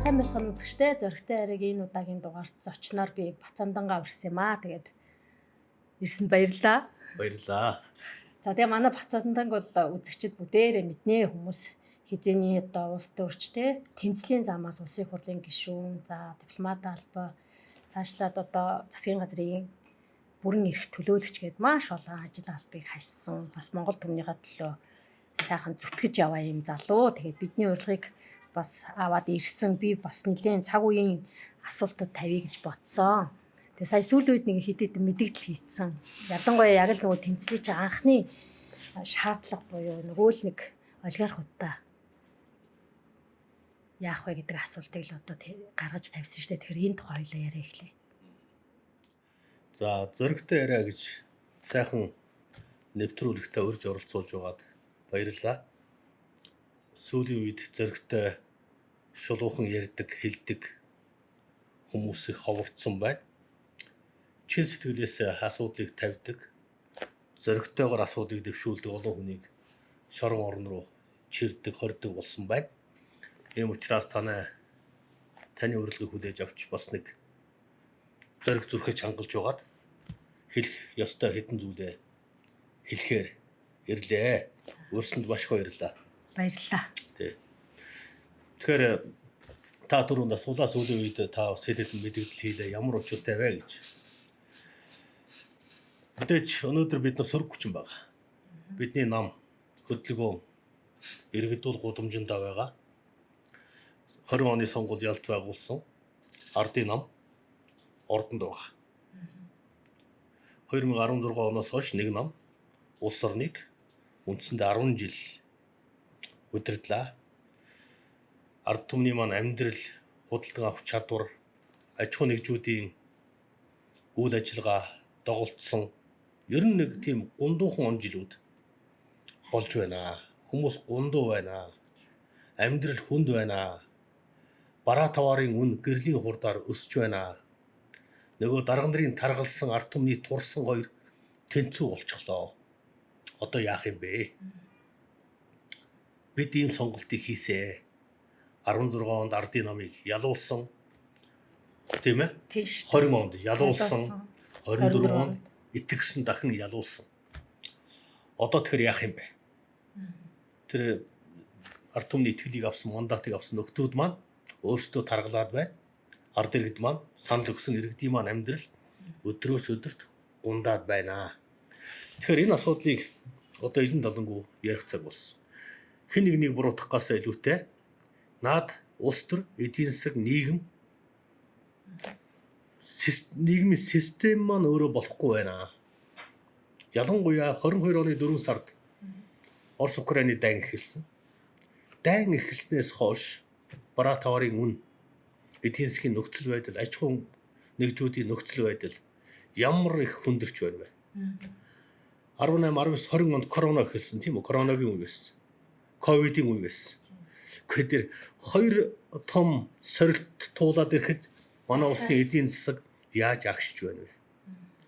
Сайн байцгаана үзэгчтэй. Зоригтой хайрыг энэ удаагийн дугаарт зочноор би Бацандангаа урьсан юм аа. Тэгээд ирсэнд баярлалаа. Баярлалаа. За тэгээ манай Бацанданг бол үзэгчд бүгдээрээ мэднэ хүмүүс хизээний одоо улс төрчтэй тэмцлийн замаас улсын хурлын гишүүн, за дипломат албаа, цаашлаад одоо засгийн газрын бүрэн эрх төлөөлөгч гээд маш олон ажил албыг хашсан. Бас Монгол төмнийхээ төлөө сайхан зүтгэж яваа юм залуу. Тэгээд бидний урилгыг бас аваад ирсэн. Би бас нэлээд цаг үеийн асуултууд тавья гэж бодсон. Тэгээ сая сүүлийн үед нэг хэд хэдэн мэдээлэл хийцэн. Ялангуяа яг л нөгөө тэмцлийн чинь анхны шаардлага буюу нөгөө л нэг олигархуудаа яах вэ гэдэг асуултыг л одоо гаргаж тавьсан шүү дээ. Тэгэхээр энэ тухай хоёлаа яриа эхлэе. За зоригтой яриа гэж сайхан нэвтрүүлэгтээ урьж оролцуулж байгаад баярлалаа. Сүүлийн үед зоригтой шулуухан ярьдаг, хэлдэг хүмүүсийг ховорцсон байна. Чин сэтгэлээс асуудлыг тавьдаг, зоригтойгоор асуудлыг дэвшүүлдэг олон хүнийг шорон орн руу чирдэг, хордог болсон байна. Ийм учраас таны урилгыг хүлээж авч бас нэг зориг зүрхэж хангалж байгаад хэлэх ёстой хэдэн зүйлээ хэлэхээр ирлээ. Өөрсөнд маш их баярлалаа. Баярлалаа. Тэгэхээр та түрүүнд асуулаа сүүлийн үед та бас хэд хэдэн мэдээлэл хийлээ. Ямар учиртай вэ гэж. Мэдээж өнөөдөр бид нар сөрөг хүчин байгаа. Бидний нам хөдөлгөөн иргэдүүл гудамжиндаа байгаа. 20 оны сонгуульд ялт байгуулсан ардын нам ордонд байгаа. 2016 оноос хойш нэг нам улс орныг үндсэндээ 10 жил удирдлаа. Ард түмний маань амьдрал, худалдан авах чадвар, аж ахуй нэгжүүдийн үйл ажиллагаа доголдсон ер нь нэг тийм гундуухан он жилүүд болж байна. Хүмүүс гундуу байна. Амьдрал хүнд байна. Бараа таварын үн гэрлийн хурдаар өсөж байна. Нөгөө дарга нарын таргалсан ард түмний турсан хоёр тэнцүү болчихлоо. Одоо яах юм бэ? Бид ийм сонголтыг хийсэ. 16 онд ардын намыг ялуулсан. Тийм ээ? 20 онд ялуулсан. 24 онд итгэсэн дахин ялуулсан. Одоо тэр яах юм бэ? Тэр ард түмний итгэлийг авсан, мандатыг авсан нөхдүүд маань өөрсдөө таргалаад байна. Ард иргэд маань санал өгсөн иргэдийн маань амьдрал өдрөөс өдөрт гундаад байна. Тэгэхээр энэ асуудлыг одоо илэн далангуу ярих цаг болсон. Хэн нэгнийг буруутгахаас илүүтэй наад улс төр эдийн засаг нийгмийн систем маань өөрөө болохгүй байна. Ялангуяа 22 оны 4 сард Орос Украины дайн эхэлсэн. Дайн эхэлснээс хойш бараа таварын үн, эдийн засгийн нөхцөл байдал, аж ахуй нэгжүүдийн нөхцөл байдал ямар их хүндэрч байна вэ? 18, 19, 20 онд корона эхэлсэн тийм үү? Коронагийн үе байсан. Ковидын үе байсан. Тэгэхээр хоёр том сорилт туулаад ирэхэд манай улсын эдийн засаг яаж агшиж байна вэ?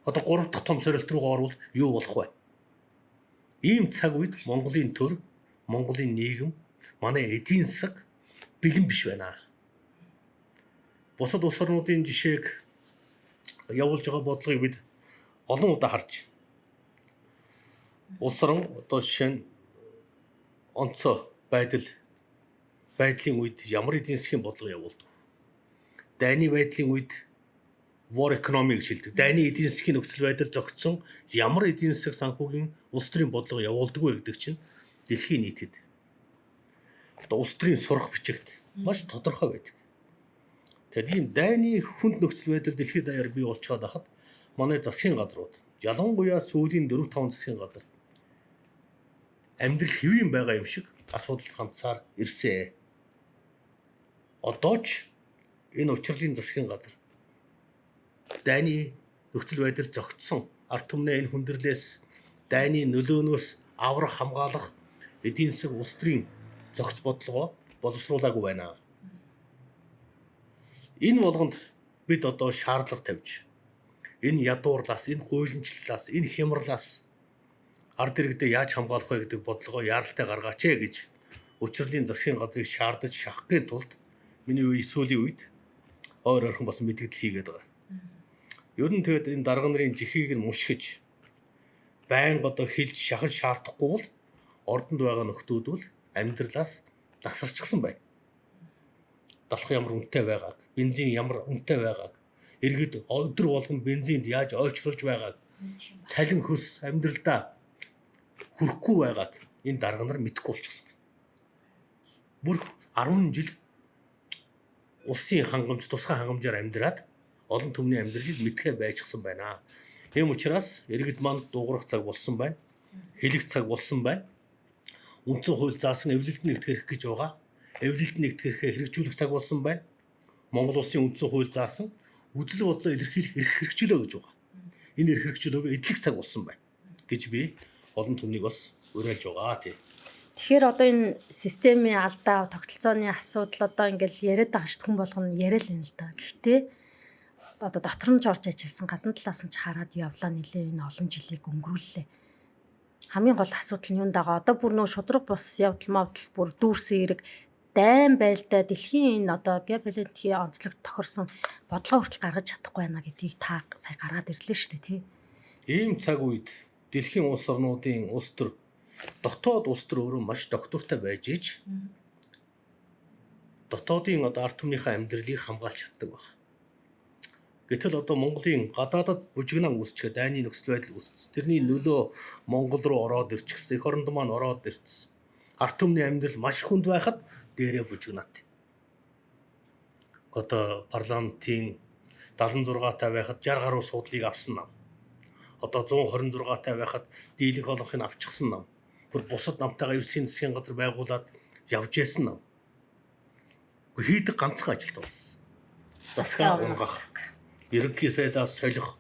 Одоо 3 дахь том сорилт руу орвол юу болох вэ? Ийм цаг үед Монголын төр, Монголын нийгэм, манай эдийн засаг бэлэн биш байна. Бусад улс орнуудын жишээг явуулж байгаа бодлогыг бид олон удаа харж байна. Улс орн одоо жишээ нь онцгой байдлын үед ямар эдийн засгийн бодлого явуулдаг. Дайны байдлын үед war economy гэж хэлдэг. Дайны эдийн засгийн нөхцөл байдал зохицсон ямар эдийн засаг санхүүгийн улс төрийн бодлого явуулдаг вэ гэдэг чинь дэлхийн нийтэд одоо улс төрийн сурах бичигт маш тодорхой байдаг. Тэгэхээр ийм дайны хүнд нөхцөл байдал дэлхийд даяар бий болж байгаа хахад манай засгийн газрууд ялангуяа сүүлийн 4-5 засгийн газар амьдрал хэвийн байгаа юм шиг асуудалд хандсаар ирсэн. Одоо ч энэ учрлын засгийн газар дайны нөхцөл байдал зохицсон ард түмнээ энэ хүндрэлээс дайны нөлөөнөөс аврах хамгаалах эдийн засаг улс төрийн зохиц бодлогоо боловсруулаагүй байна. Энэ болгонд бид одоо шаардлага тавьж энэ ядуурлаас, энэ гуйламжлалаас, энэ хямралаас ард иргэдээ яаж хамгаалах вэ гэдэг бодлогоо яаралтай гаргаач гэж учрлын засгийн газрыг шаардаж шахахын тулд Миний сүүлийн үед ойрхон бас мэдгдэл хийгээд байгаа. Ер нь тэгээд энэ дарга нарын жихийг нь мушгиж байнга одоо хилж шахаж шаардахгүй бол ордонд байгаа нөхдүүд бол амьдралаас дасарчихсан байна. Далах ямар үнэтэй байгааг, бензин ямар үнэтэй байгааг, иргэд өдөр болгон бензинд яаж ойрчлуулж байгааг, цалин хөс амьдралдаа хүрэхгүй байгааг энэ дарга нар мэдэхгүй болчихсон байна. Бүр 10 жил улсын хангамж, тусгай хангамжаар амьдраад олон түмний амьдралыг мэдхээ байжчихсан байна. Ийм учраас иргэд манд дуугарах цаг болсон байна. Хэлэх цаг болсон байна. Үндсэн хууль заасан эвлэлд нэгтгэх гэж байгаа. Эвлэлд нэгтгэхээ хэрэгжүүлэх цаг болсон байна. Монгол улсын үндсэн хууль заасан үзэл бодлоо илэрхийлэх хэрэгжүүлээ гэж байгаа. Энэ хэрэгжүүлээг эдлэх цаг болсон байна гэж би олон түмнийг бас уриалж байгаа тий. Тэгэхээр одоо энэ системийн алдаа, тогтолцооны асуудал одоо ингээл яриад байгаа шүү дээ, хүн болгоно яриа л юм л да. Гэхдээ одоо дотор нь ч орж ажилласан, гадна талаас нь ч хараад явлаа нэлээ энэ олон жилийг өнгөрүүллээ. Хамгийн гол асуудал нь юунд байгаа? Одоо бүр нөө шудраг бус явдал мавдал бүр дүүрсэн хэрэг дайн байлдаа дэлхийн энэ одоо геополитикийн онцлогт тохирсон бодлого хүртэл гаргаж чадахгүй байна гэдгийг та сая гаргаад ирлээ шүү дээ, тий. Ийм цаг үед дэлхийн улс орнуудын улс төр дотоод улс төр өөрөө маш доктортой байж иж дотоодын одоо ард түмнийхээ амьдралыг хамгаалж чаддаг байна. Гэтэл одоо Монголын гадаадад бужигнаан үүсчихэд дайны нөхцөл байдал үүссэн. Тэрний нөлөө Монгол руу ороод ирчихсэн. Эх оронд маань ороод ирсэн. Ард түмний амьдрал маш хүнд байхад дээрээ бужигнаад. Одоо парламентын 76 таа байхад 60 гаруй суудлыг авсан нам. Одоо 126 таа байхад дийлэг олонхыг авчихсан нам. Бүр бусад намтайгаа эвслийн засгийн газар байгуулад явж яасан нам. Хийдэг ганцхан ажилт болсон. Засгаа унгах, ерөнхий сайдаа солих.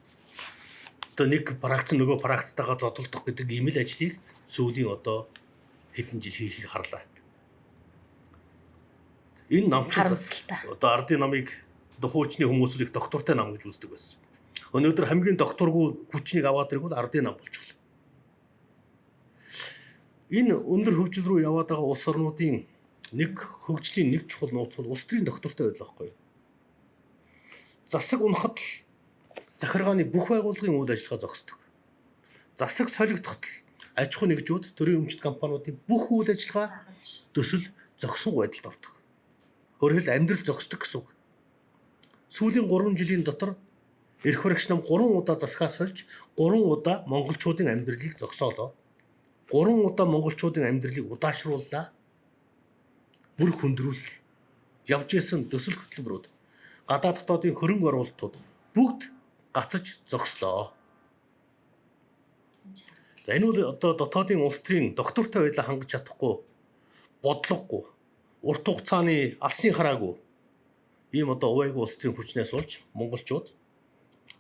Одоо нэг пракц нөгөө пракцтайгаа зодтолдох гэдэг ийм л ажлыг сүүлийн одоо хэдэн жил хийхийг харлаа. Энэ намчин одоо ардын намыг одоо хуучны хүмүүс их доктортой нам гэж үздэг байсан. Өнөөдөр хамгийн докторгүй хүчнийг аваад ирэх бол ардын нам болчихлоо. Энэ өндөр хөгжил рүү яваад байгаа улс орнуудын нэг хөгжлийн нэг чухал нууц бол улс төрийн доктортой байдал байхгүй юу? Засаг унахад л захиргааны бүх байгууллагын үйл ажиллагаа зогсдог. Засаг солигдоход л аж ахуй нэгжүүд, төрийн өмчт компаниудын бүх үйл ажиллагаа төсөл зогсон байдалд ордог. Өөрөөр хэлбэл амьдрал зогсдог гэсэн үг. Сүүлийн 3 жилийн дотор эрх баригч нам 3 удаа засгаа сольж, 3 удаа монголчуудын амьдралыг зогсоолоо. 3 удаа монголчуудын амьдралыг удаашрууллаа. Бүр хөндрүүллээ. Явж исэн төсөл хөтөлбөрүүд, гадаад дотоодын хөрөнгө оруулалтууд бүгд гацаж зогслоо. За энэ үл одоо дотоодын улс төрийн доктортой байдлаа хангаж чадахгүй, бодлогогүй, урт хугацааны алсын хараагүй ийм одоо увайгүй улс төрийн хүчнээс болж монголчууд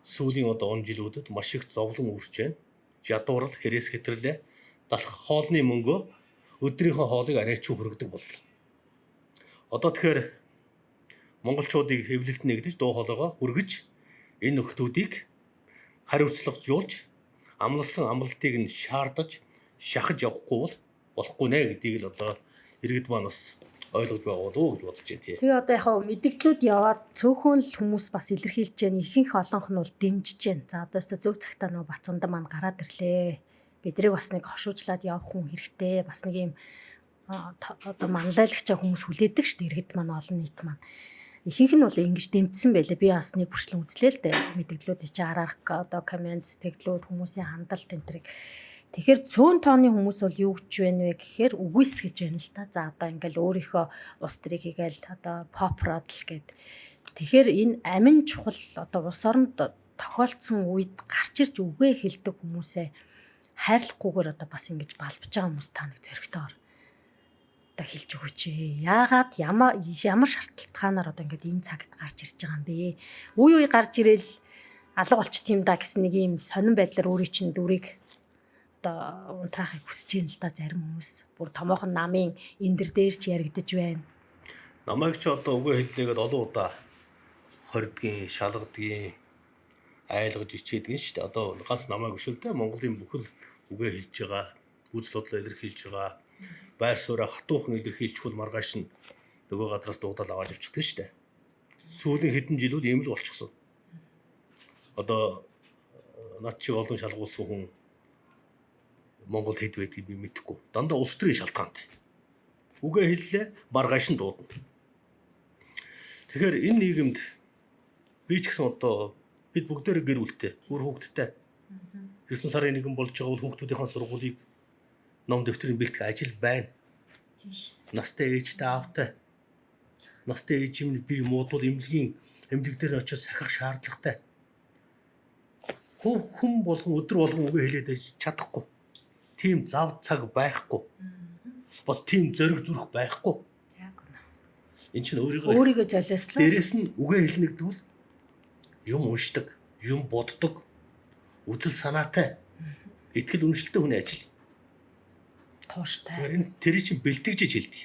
сүүлийн одоо он жилүүдэд маш их зовлон үүсэж байна. Ядуурл, хэрээс хэтрэлээ, далах хоолны мөнгөө өдрийнхөө хоолыг арайчуу хүргэдэг боллоо. Одоо тэгэхээр монголчуудыг хэвлэлд нэгдэж дуу хоолойгоо хүргэж энэ нөхдүүдийг хариуцлагажуулж амлсан амлалтыг нь шаардаж шахаж явахгүй бол болохгүй нэ гэдгийг л одоо иргэд маань бас ойлгож байгаа болов уу гэж бодож байна тий. Тэгээ одоо яг мэдгдлүүд яваад цөөхөн л хүмүүс бас илэрхийлж байна. Ихэнх олонх нь бол дэмжиж байна. За одоо зөв цагтаа нөө Бацандан маань гараад ирлээ. Бидрийг бас нэг хошуучлаад явах хүн хэрэгтэй. Бас нэг юм одоо манлайлагчаа хүмүүс хүлээдэг шүү дээ. Иргэд маань олон нийт маань. Ихэнх нь бол ингэж дэмжсэн байлээ. Би бас нэг бүрчлэн үзлээ л дээ. Мэдгдлүүд чи араарх одоо комент сэтгэлдлүүд хүмүүсийн хандлт энтриг. Тэгэхээр цөөн тооны хүмүүс бол юу гэж байна вэ гэхээр үгүйсгэж байна л та. За одоо ингээл өөрийнхөө ус төрийг хийгээл одоо попрод л гээд. Тэгэхээр энэ амин чухал одоо ус оронд тохиолдсон үед гарч ирж үгээ хэлдэг хүмүүсээ хайрлахгүйгээр одоо бас ингэж балбж байгаа хүмүүс та нэг зөрөгтэй одоо хэлж өгөөч ээ. Яагаад ямар шаардлагатаар одоо ингэж энэ цагт гарч ирж байгаа юм бэ? Үе гарч ирээл алга болчих тийм да гэсэн нэг юм сонирн байдлаар өөрийн чинь дүрийг одоо унтраахыг хүсэж байна л да зарим хүмүүс. Бүр томоохон намын эндэр дээр ч яригдаж байна. Намайг ч одоо үгээ хэллээгээд олон удаа хордгийн, шалгадгийн айлгаж ичээдгэн шүү дээ. Одоо ганц намайг биш л дээ. Монголын бүхэл үгээ хэлж байгаа, үзэл бодлоо илэрхийлж байгаа, байр сууриа хатуухан илэрхийлж хул маргааш нь нөгөө газраас дуудаал аваад явчихдаг шүү дээ. Сүүлийн хэдэн жилүүд ийм л болчихсон. Одоо над чи олон шалгуулсан хүн Монгол хэд байдгийг би мэдэхгүй. Дандаа улс төрийн шалтгаантай. Үгээ хэллээ маргааш нь дуудана. Тэгэхээр энэ нийгэмд би ч гэсэн одоо бид бүгдээрээ гэр бүлтэй, үр хүүхэдтэй. 9 сарын 1 болж байгаа бол хүүхдүүдийн сургуулийг ном дэвтрийн бэлтгэх ажил байна. Настай ээжтэй аавтай. Настай ээж юм би муудууд эмнэлэг дээр очиж сахих шаардлагатай. Хүн болгон өдөр болгон үгээ хэлээд чадахгүй. Тийм зав цаг байхгүй. Бас тийм зориг зүрх байхгүй. Яг үнэ. Энд чинь Өөрийгөө золиослоо. дээрэс нь үгээ хэлнэ гэдэг бол юм уншдаг, юм боддог, үзэл санаатай, итгэл үнэмшилтэй хүний ажил. Тууштай. Тэр чинь бэлтгэж хэлдэг.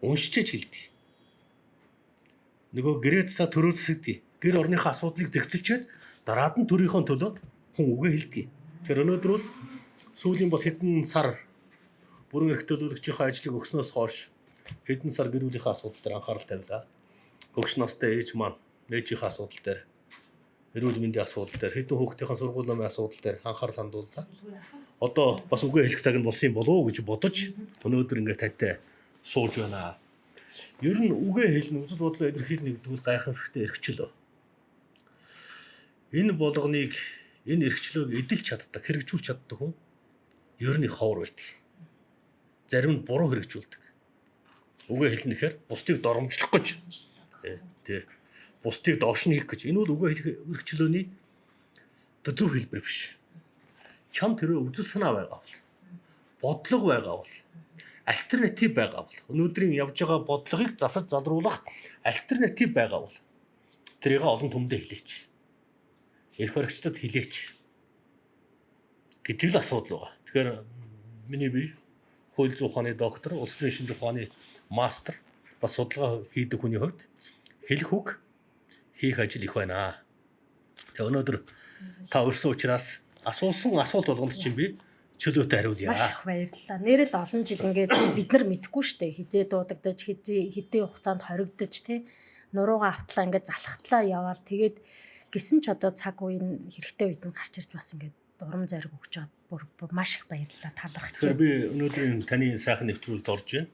Уншиж хэлдэг. Нөгөө гэрээцээ төрөөсгдөг. Гэр орныхоо асуудлыг зэгцэлчээд дараад нь төрийнхөө төлөө хүн үгээ хэлдэг. Тэр өнөөдөр бол сүүлийн бас хэдэн сар бүрэн эрх төлөөлөгчийн ажлыг өгснөөс хойш хэдэн сар гэр бүлийнхээ асуудал дээр анхаарал тавилаа. Хөгш настай ээж маань ээжийнхээ асуудал дээр, эрүүл мэндийн асуудал дээр, хэдэн хүүхдийн сургууль намын асуудал дээр анхаарал хандууллаа. Одоо бас үгээ хэлэх цаг нь болсон юм болов уу гэж бодож өнөөдөр ингээд тантай сууж байна. Ер нь үгээ хэлнэ, үзэл бодлоо илэрхийлнэ гэдэг нь гайхамшигтай эрхчлөө. Энэ болгоныг, энэ эрхчлөөг эдэлж чаддаг, хэрэгжүүлж чаддаг хүн ер нь ховор байдаг. Зарим нь буруу хэрэгжүүлдэг. Үгээ хэлнэ гэхээр бусдыг доромжлох гэж. Тий. Бусдыг доошно хийх гэж. Энэ бол үгээ хэлэх эрхчлөөний зөв хэлбэр биш. Чам тэрөө үзэл санаа байгаа бол, бодлого байгаа бол, альтернатив байгаа бол, өнөөдрийн явж байгаа бодлогыг засаж залруулах альтернатив байгаа бол тэрийг олон түмдээ хэлээч. Эрх баригчдад хэлээч гэдэг л асуудал байгаа. Тэгэхээр миний бие хууль зүйн ухааны доктор, улс төрийн шинжлэх ухааны мастер бас судалгаа хийдэг хүний хувьд хэлэх үг хийх ажил их байна. Тэгээ өнөөдөр та өрсөн учраас асуусан асуулт болгонд чинь би чөлөөтэй хариулъя. Маш их баярлалаа. Нэрэл олон жил ингээд бид нар мэдгүй штэ хизээ дуудагдаж хэдийн хугацаанд хоригдож тий нуруугаа автлаа ингээд залхахтлаа яваал тэгээд гисэн ч одоо цаг үеийн хэрэгтэй үед нь гарч ирж бас ингээд урам зориг өгч байгаа бүр маш их баярлалаа талархаж байна. Би өнөөдрийн таны сайхан нэвтрүүлэлд орж байна.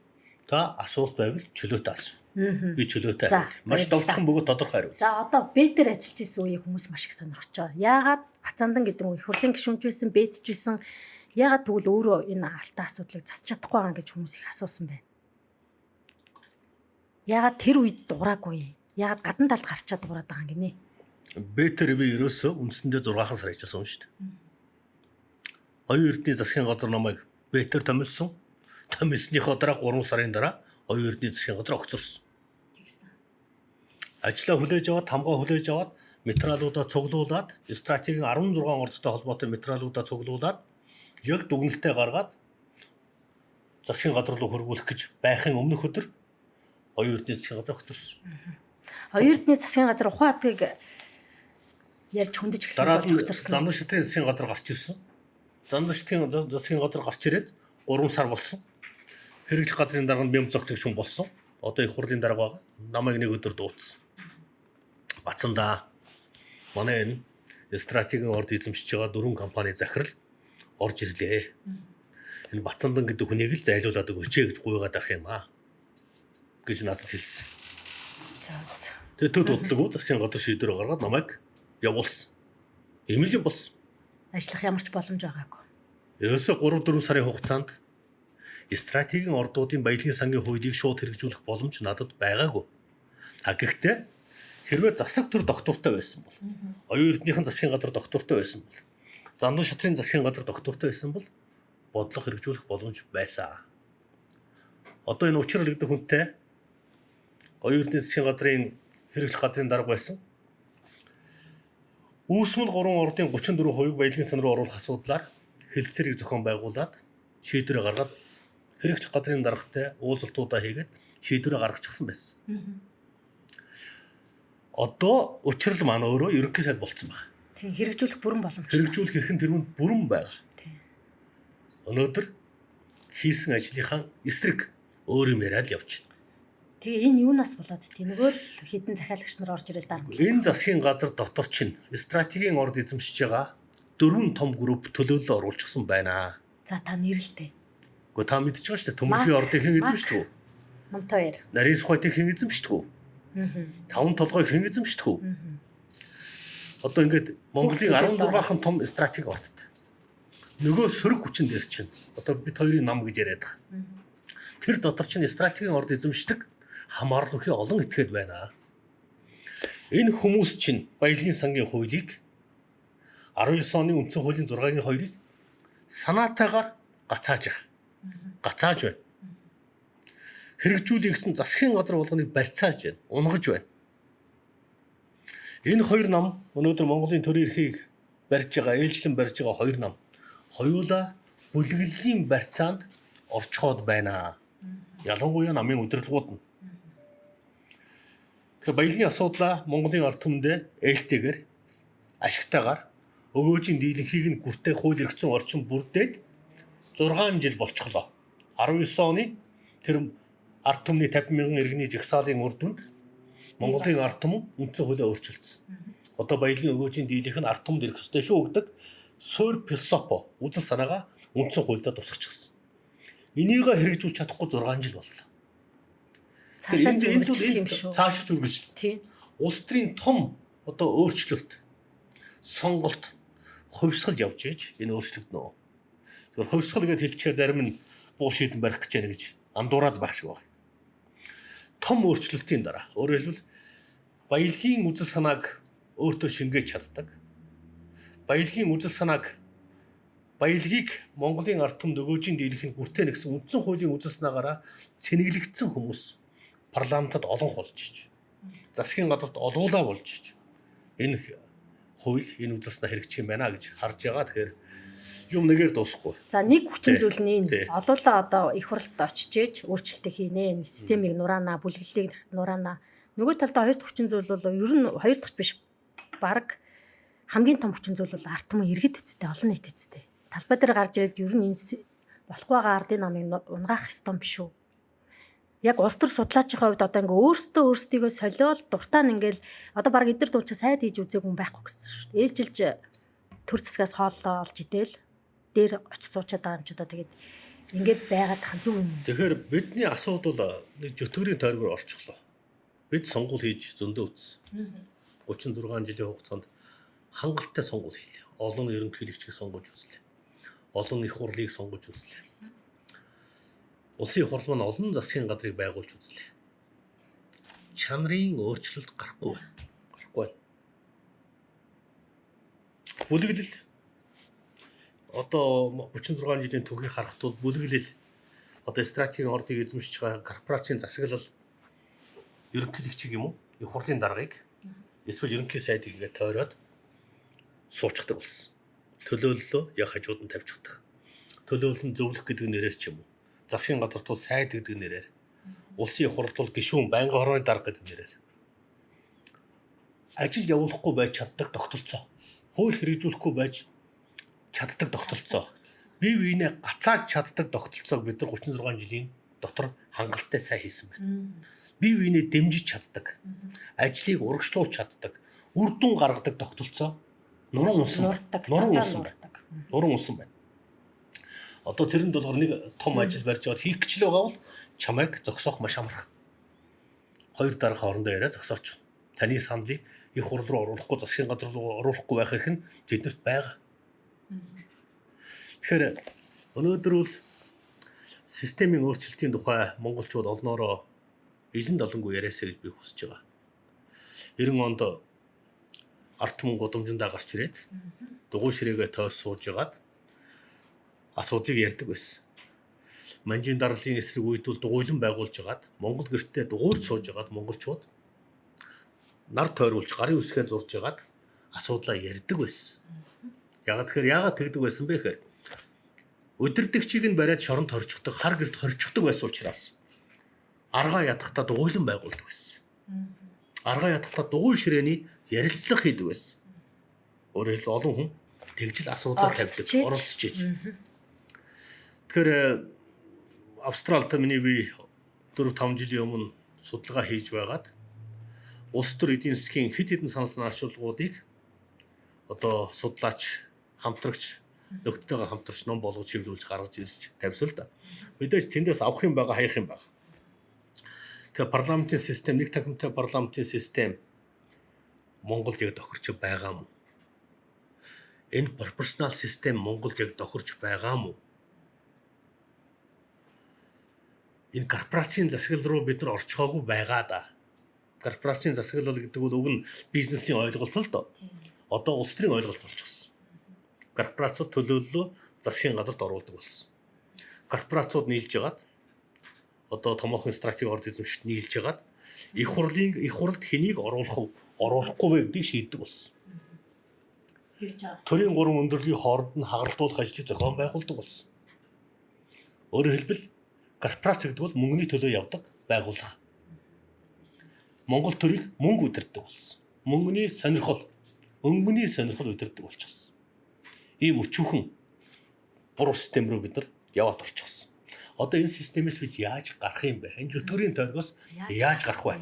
Та асуулт байвал чөлөөтэй асуу. Би чөлөөтэй хариулъя. Маш довтлохон бөгөөд тодорхой хариулъя. За одоо бэтэр ажиллаж исэн үеийг хүмүүс маш их сонирхож байгаа. Яагаад Бацаандан гэдэг нь их хурлын гишүүнч байсан, бэтж байсан. Яагаад тэгвэл өөрөө энэ алтан асуудлыг засч чадахгүй байгаа гэж хүмүүс их асуусан байна. Яагаад тэр үед дуураагүй? Яагаад гадна талд гарчаад дуурайд байгаа юм гинэ? Бэтэр би ерөөсөө үндсэндээ 6 сар ажилласан юм шүү дээ. Оюун эрдэнэ засгийн газар намайг бэтэр томилсон. Томилсныхоо дараа 3 сарын дараа оюун эрдэнэ засгийн газар огцорсон. Ажлаа хүлээж аваад, хамгаа хүлээж аваад, материалуудаа цуглуулад, стратегийн 16 ордтой холбоотой материалуудаа цуглуулад, яг дүгнэлтээ гаргаад засгийн газар руу хөрвүүлэх гэж байхын өмнөх өдөр оюун эрдэнэ засгийн газар огцорсон. Оюун эрдэнэ засгийн газар ухаатыг ярьж хүндэж гисэн болж огцорсон. Зандан шатны засгийн газар гарч ирсэн. Зандан шатны засгийн газар гарч ирээд 3 сар болсон. Хэрэгжих газрын дарга нь бям зогтөгч хүн болсон. Одоо их хурлын дарга байгаа. Намайг нэг өдөр дуудсан. Бацаандаа манай энэ стратегийн орд эзэмшиж байгаа 4 компани захирал орж ирлээ. Энэ Бацаандан гэдэг хүнийг л зайлуулад өгөөч гэж гуйгаад авах юм аа гэж надад хэлсэн. За. Тэгээд төд бодлого засгийн газар шийдвэр гаргаад намайг явуулсан. Ийм л юм болсон. Ажиллах ямар ч боломж байгаагүй. Ерөөсөө 3-4 сарын хугацаанд стратегийн ордуудын баялагын сангийн хуулийг шууд хэрэгжүүлэх боломж надад байгаагүй. Гэхдээ хэрвээ засаг төр доктортой байсан бол, оюун эрдэнийхэн засгийн газар доктортой байсан бол, зандан шатрын засгийн газар доктортой байсан бол бодлого хэрэгжүүлэх боломж байсан. Одоо энэ учрал гэдэг хүнтэй оюун эрдэнэ засгийн газрын хэрэглэх газрын дарга байсан. Үүсмэл 3 ордын 34% баялагын сан руу оруулах асуудлаар хэлэлцээрийг зохион байгуулад шийдвэрээ гаргаад хэрэгжих газрын даргатай уулзалтуудаа хийгээд шийдвэрээ гаргачихсан байсан. Одоо учрал маань өөрөө ерөнхий сайд болцсон байна. Тийм хэрэгжүүлэх бүрэн боломжтой. Хэрэгжүүлэх эрх нь тэрүүнд бүрэн байгаа. Тийм. Өнөөдөр хийсэн ажлынхаа эсрэг өөр юм яриад л явж байна. Тэгээ энэ юунаас болоод тийм нөгөө л хідэн захиалагч нар орж ирэл дарамт. Энэ засгийн газар дотор чинь стратегийн орд эзэмшиж байгаа 4 том групп төлөөлөл оруулчихсан байна. За та нэрлэлтэй. Гэхдээ та мэдчихэж байгаа шүү дээ. Төмөрлийн ордыг хэн эзэмшдэг вэ? Номтойр. Нарийн сухайтыг хэн эзэмшдэг вэ? Таван толгойг хэн эзэмшдэг вэ? Одоо ингээд Монголын 16хан том стратеги ордтой. Нөгөө сөрөг хүчин дээр чинь одоо бид хоёрын нам гэж яриад байгаа. Тэр дотор чинь стратегийн орд эзэмшдэг хамаарлахын олон этгээд байна. Энэ хүмүүс чинь Баялагын сангийн хуулийг 19 оны үндсэн хуулийн 6-гийн 2-ыг санаатаагаар гацааж байгаа. Гацааж байна. Хэрэгжүүлэх гэсэн засгийн газар болгоныг барьцааж байна. Унгаж байна. Энэ хоёр нам өнөөдөр Монголын төрийн эрхийг барьж байгаа, ээлжлэн барьж байгаа хоёр нам хоёулаа бүлэглэлийн барьцаанд орчхоод байна. Ялангуяа намын удирдлагууд нь. Тэгэхээр баялагын асуудлаа Монголын ард түмэндээ ээлтэйгээр ашигтайгаар өгөөжийн дийлэнхийг нь гүртэй хууль эрх зүйн орчин бүрдээд 6 жил болчихлоо. 19 оны тэр ард түмний 50,000 иргэний жагсаалын үр дүнд Монголын ард түмэн үндсэн хуулиа өөрчилсөн. Одоо баялагын өгөөжийн дийлэнх нь ард түмэнд ирэх ёстой шүү гэдэг суур философи үзэл санаагаа үндсэн хуульдаа тусгачихсан. Энийг хэрэгжүүлж чадахгүй 6 жил боллоо. Цаашаа үргэлжлэл. Тийм. Улс төрийн том одоо өөрчлөлт сонголт хувьсгал явж ээж энэ өөрчлөгдөнө. Тэгэхээр хувьсгал гэж хэлчихээр зарим нь буу шийдэн барих гэж яана гэж андуураад байх шиг байна. Том өөрчлөлтийн дараа өөрөөр хэлбэл баялагын үзэл санааг өөртөө шингээж чаддаг. Баялагын үзэл санааг баялагийг Монголын ард түмэнд өгөөжийн дийлэнх нь гүртэй нэгсэн үндсэн хуулийн үзэл санаагаараа цэнэглэгдсэн хүмүүс парламентод олон болж иж. Засгийн газарт олуулаа болж иж. Энэ хууль энэ үзэл санаа хэрэгжих юм байна гэж харж байгаа. Тэгэхээр юм нэгээр дуусахгүй. За нэг хүчин зүйл нь энэ олуулаа одоо их хурлд очиж өөрчлөлтөө хийнэ. Системийг нураана, бүлэглэлийг нураана. Нөгөө талдаа хоёр дахь хүчин зүйл бол ер нь хоёр дахь биш баг хамгийн том хүчин зүйл бол ард түмэн иргэд эцтэй, олон нийт эцтэй. Талбай дээр гарч ирээд ер нь энэ болохгүй байгаа ардын намыг унгаах ёстой биш үү? Яг улс төр судлаачийн хувьд одоо ингээ өөртөө солиол дуртай нь ингээл одоо баг эдэр дуучаа сайд хийж үзээгүй юм байхгүй гэсэн шүү дээ. Ээлжилж төр засгаас хооллоо олж идэл дээр очиж суучаад байгаа юм ч удаа тэгээд ингээд байгаад тах зүг юм. Тэгэхээр бидний асуудал нэг жөтгөрийн тойргоор орчихлоо. Бид сонгуул хийж зөндөө үтсэн. 36 жилийн хугацаанд хангалттай сонгуул хийлээ. Олон ерөнхийлөгчийг сонгож үзлээ. Олон их хурлыг сонгож үзлээ. Улсын их хурл маань олон засгийн газрыг байгуулж үзлээ. Чанарын өөрчлөлт гарахгүй байна. Гарахгүй байна. Бүлэглэл одоо 36 жилийн түүхийг харахад бол бүлэглэл одоо стратегийн ордыг эзэмшиж байгаа корпорацийн засаглал ерөнхийлөгчийг юм уу? Их хурлын даргаыг эсвэл ерөнхий сайдыг ингээд тойроод суучдаг болсон. Төлөөллөө яг хажууд нь тавьчихдаг. Төлөөлөл нь зөвлөх гэдэг нэрээр ч юм уу. Засгийн газарт бол сайд гэдэг нэрээр. Улсын их хурлд бол гишүүн байнгын хорооны дарга гэдэг нэрээр. Ажил явуулахгүй байж чаддаг тогтолцоо. Хууль хэрэгжүүлэхгүй байж чаддаг тогтолцоо. Бие биенээ гацааж чаддаг тогтолцоог бид нар 36 жилийн дотор хангалттай сайн хийсэн байна. Бие биенээ дэмжиж чаддаг. Ажлыг урагшлуулж чаддаг. Үр дүн гаргадаг тогтолцоо нуран унсан байна. Одоо тэрэнд болохоор нэг том ажил барьж аваад хийх гэж л байгаа бол чамайг зогсоох маш амархан. Хоёр дарга хоорондоо яриа зогсооч. Таны саналыг их хурл руу оруулахгүй, засгийн газар руу оруулахгүй байх хэрэг нь тэднэрт байгаа. Тэгэхээр өнөөдөр бол системийн өөрчлөлтийн тухай монголчууд олноороо илэн долонгүй яриасаа гэж би хүсэж байгаа. 90 онд ард түмэн гудамжиндаа гарч ирээд дугуй ширээгээ тойр сууж ягаад асуудлыг ярьдаг байсан. Манжийн дарлын эсрэг үед бол дугуйлан байгуулж ягаад Монгол гэртээ дугуйр сууж ягаад монголчууд нар тойруулж гарын үсгээ зурж ягаад асуудлаа ярьдаг байсан. Ягаад тэгдэг байсан бэ гэхээр өдөрдөгчийг нь бариад шоронд хорчихдог, хар гэрт хорчихдог байсан учраас аргаа ядахтаа дугуйлан байгуулдаг байсан. Аргаа ядахтаа дугуй ширээний ярилцлага хийдэг байсан. Өөрөөр хэлбэл олон хүн тэгжил асуудал тавьдаг, оролцож ич. Тэгэхээр Австралид миний би 4-5 жилийн өмнө судалгаа хийж байгаад улс төр эдийн засгийн хэд хэдэн санал наашуулгуудыг одоо судлаач, хамтрагч, нөхдөдтэйгээ хамтарч ном болгож хэвлүүлж гаргаж ирж тавьсан л да. Мэдээж тэндээс авах юм байгаа, хаях юм байгаа. Тэгээ парламентын систем, нэг тахимтай парламентын систем Монголд яг тохирч байгаа мó? Энэ пропорционал систем Монголд яг тохирч байгаа мó? Энэ корпорацийн засаглал руу бид нар орчхоогүй байгаа да. Корпорацийн засаглал гэдэг нь уг нь бизнесийн ойлголт л доо. Одоо улс төрийн ойлголт болчихсон. Корпорацууд төлөөллөө засгийн газарт оруулдаг болсон. Корпорацууд нийлж ягаад одоо томоохон стратеги орд эзэмшигт нийлж ягаад их хурлд хэнийг оруулахгүй вэ гэдгийг шийддэг болсон. Төрийн 3 өндөрлөгийн хооронд нь хагаралтуулах ажлыг зохион байгуулдаг болсон. Өөрөөр хэлбэл корпорац гэдэг бол мөнгөний төлөө явдаг байгууллага. Монгол төрийг мөнгө удирддаг болсон. Мөнгөний сонирхол удирддаг болчихсон. Ийм өчүүхэн буруу систем рүү бид нар яваад орчихсон. Одоо энэ системээс бид яаж гарах юм бэ? Энэ жүтгэрийн тойргоос яаж гарах вэ?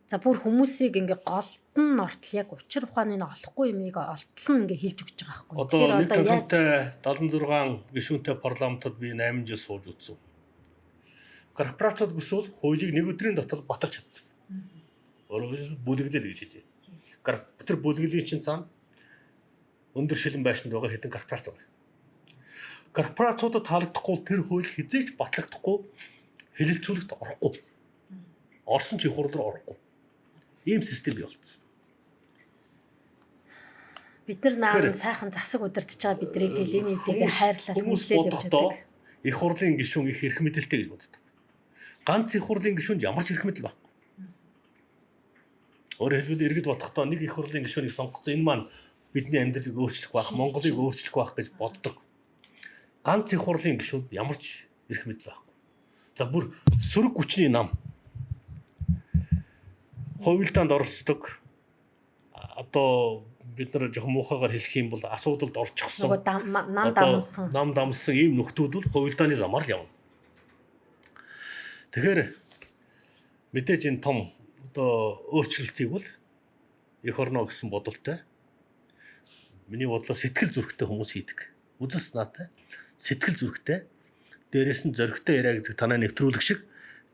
За бүр хүмүүсийг ингээ голтон ортол яг учир ухааны нь олохгүй юмыг олтлон ингээ хэлж өгч байгаа байхгүй. Одоо нэг тохиолдолд 76 гишүүнтэй парламентод би 8 жил сууж үзсэн. Корпорацууд хүсвэл хуулийг нэг өдрийн дотор баталж чаддаг. Өөрөөр бүлэглэл гэж хэлээ. Тэр бүлэглэлийн чинь цаана өндөр шилэн байшинд байгаа хэдэн корпорац байна. Корпорацуудад таалагдахгүй тэр хууль хизээч батлагдахгүй хэлэлцүүлэгт орохгүй. Орсон ч их хурд руу орохгүй. Ийм систем бий болсон. Бид нар сайхан засаг удирдах байгаа бидрийг л энэ эдийг хайрлаад хүлээж явж байдаг. Их хурлын гишүүн их эрх мэдэлтэй гэж боддог. Ганц их хурлын гишүүнд ямар ч эрх мэдэл байхгүй. Өөрөөр хэлбэл иргэд бодохдоо нэг их хурлын гишүүнийг сонгоцсон энэ маань бидний амьдралыг өөрчлөх байх, Монголыг өөрчлөх байх гэж боддог. Ганц их хурлын гишүүнд ямар ч эрх мэдэл байхгүй. За бүр сөрөг хүчний нам хувилдаанд оролцдог. Одоо бид нар жоохон муухайгаар хэлэх юм бол асуудалд орчихсон. Нам дамсан ийм нөхдүүд бол хувилдааны замаар л явна. Тэгэхээр мэдээж энэ том одоо өөрчлөлтийг бол эх орно гэсэн бодолтой. Миний бодлоор сэтгэл зүрхтэй хүмүүс хийдэг. Үзэс наатай сэтгэл зүрхтэй. Дээрээс нь зоригтой яриа гэдэг танаа нэвтрүүлэг шиг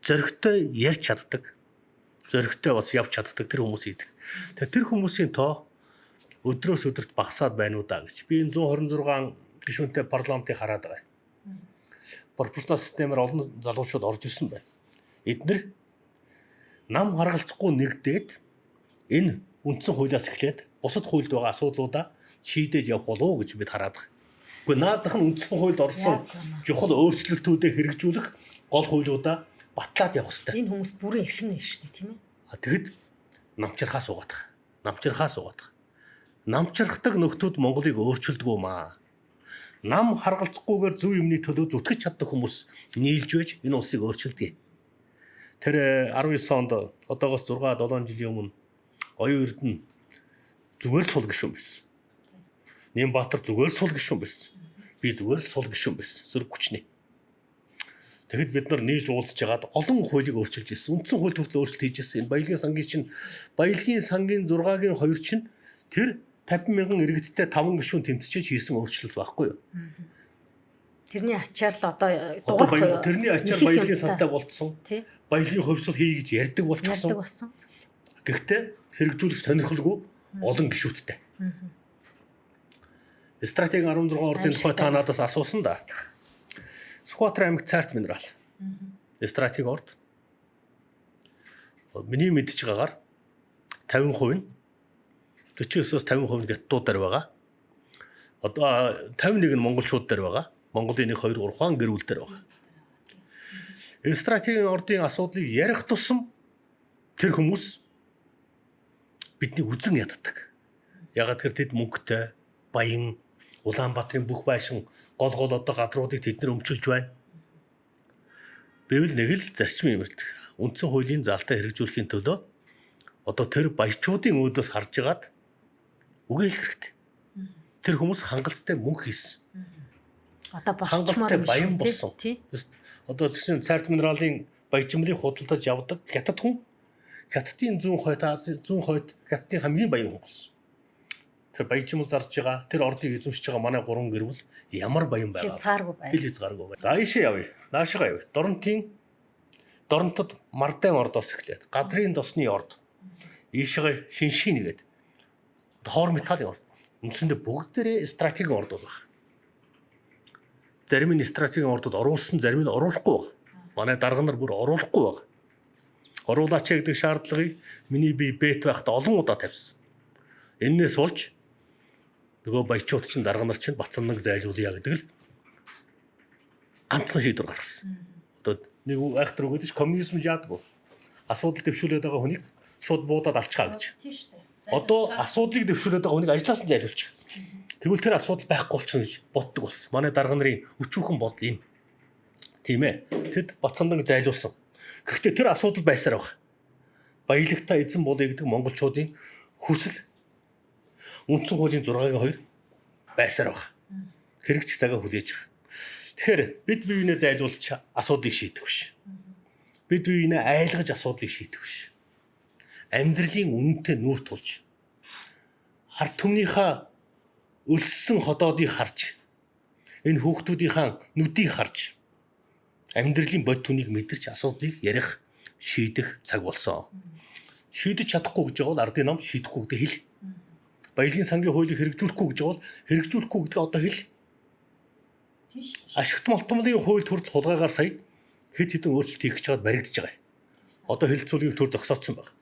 зоригтой ярьж чаддаг. Зоригтой бас явж чаддаг тэр хүмүүс хийдэг. Тэгэхээр тэр хүмүүсийн тоо өдрөөс өдөрт багасаад байна уу да гэж. Би энэ 126 гишүүнтэй парламентыг хараад байгаа. Пропорционал системээр олон залуучууд орж ирсэн байна. Эдгээр нам харгалзахгүй нэгдээд энэ үндсэн хуулиас эхлээд бусад хуульд байгаа асуудлуудаа шийдэж явах болов уу гэж бид хараад байгаа. Гэхдээ наадах нь үндсэн хуульд орсон чухал өөрчлөлтүүдээ хэрэгжүүлэх гол хуулиудаа батлаад явах хэрэгтэй. Энэ хүмүүст бүрэн эрх нь шүү дээ, тийм ээ. Тэгэд намчирхаа суугаад. Намчирхдаг нөхдүүд Монголыг өөрчилдөг юм аа. Нам харгалзахгүйгээр зөв юмны төлөө зүтгэж чаддаг хүмүүс нийлж байж энэ улсыг өөрчилдөг. Тэр 19 онд одоогоос 6-7 жилийн өмнө оюун эрдэнэ зүгээр л сул гишүүн байсан. Нямбатар зүгээр л сул гишүүн байсан. Би зүгээр л сул гишүүн байсан. Сөрөг хүчний. Тэгэд бид нар нийлж уулзж хагаад олон хуулийг өөрчилж ирсэн. Үндсэн хууль төрөл өөрчлөлт хийж ирсэн. Баялагын сангийн 6-гийн 2 чинь тэр 50 мянган иргэдтэй 5 гишүүн тэмцэж хийсэн өөрчлөлт байхгүй юу? Тэрний ачаар л одоо тэрний ачаар баялагын сантай болцсон. Баялагын хөвсөл хий гэж ярьдаг болчихсон. Гэхдээ хэрэгжүүлэх сонирхолгүй олон гишүүдтэй. Стратеги 16 ордын тухай та надаас асуусан да. Сүхбаатар аймаг цаарт минерал. Стратеги орд. Миний мэдж байгаагаар 50% нь 49-оос 50% нь хятадуудаар байгаа. Одоо 51 нь монголчууд дээр байгаа. Монголын 1 2 3 хаан гэр бүл дээр байгаа. Стратегийн ордын асуудлыг ярих тусам тэр хүмүүс бидний үзэн яддаг. Ягаад гэвэл тэд мөнгөтэй, баян, Улаанбаатарын бүх байшин гол одоо гадруудыг тэд нар өмчилж байна. Бивэл нэг л зарчим юмэрдэг. Үндсэн хуулийн заалтаа хэрэгжүүлэхийн төлөө одоо тэр баячуудын өөдөөс харж агаад үгээ хэлэх хэрэгтэй. Тэр хүмүүс хангалттай мөнгө хийсэн. Одоо болчмоор баян болсон. Одоо жишээ нь цаарт минералын баяжмлыг худалдаж явдаг хятад хүн хятадын зүүн хойд хятадын хамгийн баян хүн болсон. Тэр баяжмал зарж байгаа, тэр ордыг эзэмшиж байгаа манай 3 гэр бүл ямар баян байгаа. Хязгааргүй байна. Хил хязгааргүй байна. За ийшээ явъя. Наашгаа явъя. Доронтод Мардайн ордоос эхлээд Гадрын досны орд. Ийшээ Шиншин нэгэд хоор металлын орд. Үндсэндээ бүгдээрээ стратегийн ордууд байна. Зарим нь стратегийн ордод оруулсан, зарим нь оруулахгүй байна. Манай дарга нар бүр оруулахгүй байна. Оруулаач гэдэг шаардлагыг миний бие бет байхдаа олон удаа тавьсан. Эннээс болж нөгөө баячууд чинь дарга нар чинь Бацаннаг зайлуулъя гэдэг л ганцхан шийдвэр гаргасан. Одоо нэг айхтар өгөөд ч коммунизм яадаг. Асуудал дэвшүүлээд байгаа хүнийг шууд буудаад алчгаа гэж. Тийм шүү дээ. Одоо асуудлыг дэвшүүлээд байгаа хүнийг ажлаас нь зайлуулчих. Тэгвэл тэр асуудал байхгүй болчихно гэж боддог болсон. Манай дарга нарын өчүүхэн бодол энэ. Тийм ээ. Тэд Бацаннаг зайлуулсан. Гэхдээ тэр асуудал байсаар байгаа. Баялагтай эзэн болъё гэдэг монголчуудын хүсэл үндсэн хуулийн 6-гийн 2 байсаар байгаа. Хэрэгжих цагаа хүлээж байгаа. Тэгэхээр бид биенээ зайлуулж асуудлыг шийдэх биш. Бид биенээ айлгаж асуудлыг шийдэх биш. Амьдралын үнэтэй нүүр тулж ард түмнийхээ өлссөн ходоодыг харж энэ хүүхдүүдийнхээ нүдийг харж амьдралын бод түнийг мэдэрч асуудлыг ярих шийдэх цаг болсон. Шийдэж чадахгүй гэж байгаа бол ардын ном шийдэхгүй гэдэг хэл. Баялагын сангийн хуулийг хэрэгжүүлэхгүй гэж байгаа бол хэрэгжүүлэхгүй гэдгийг одоо хэл. Тийш. Ашигт малтмлын хууль төрөл хулгайгаар сая хэд хэдэн өөрчлөлт хийх гэж чад баригдаж байгаа. Одоо хэлцүүлгийг төр зогсоодсон байна.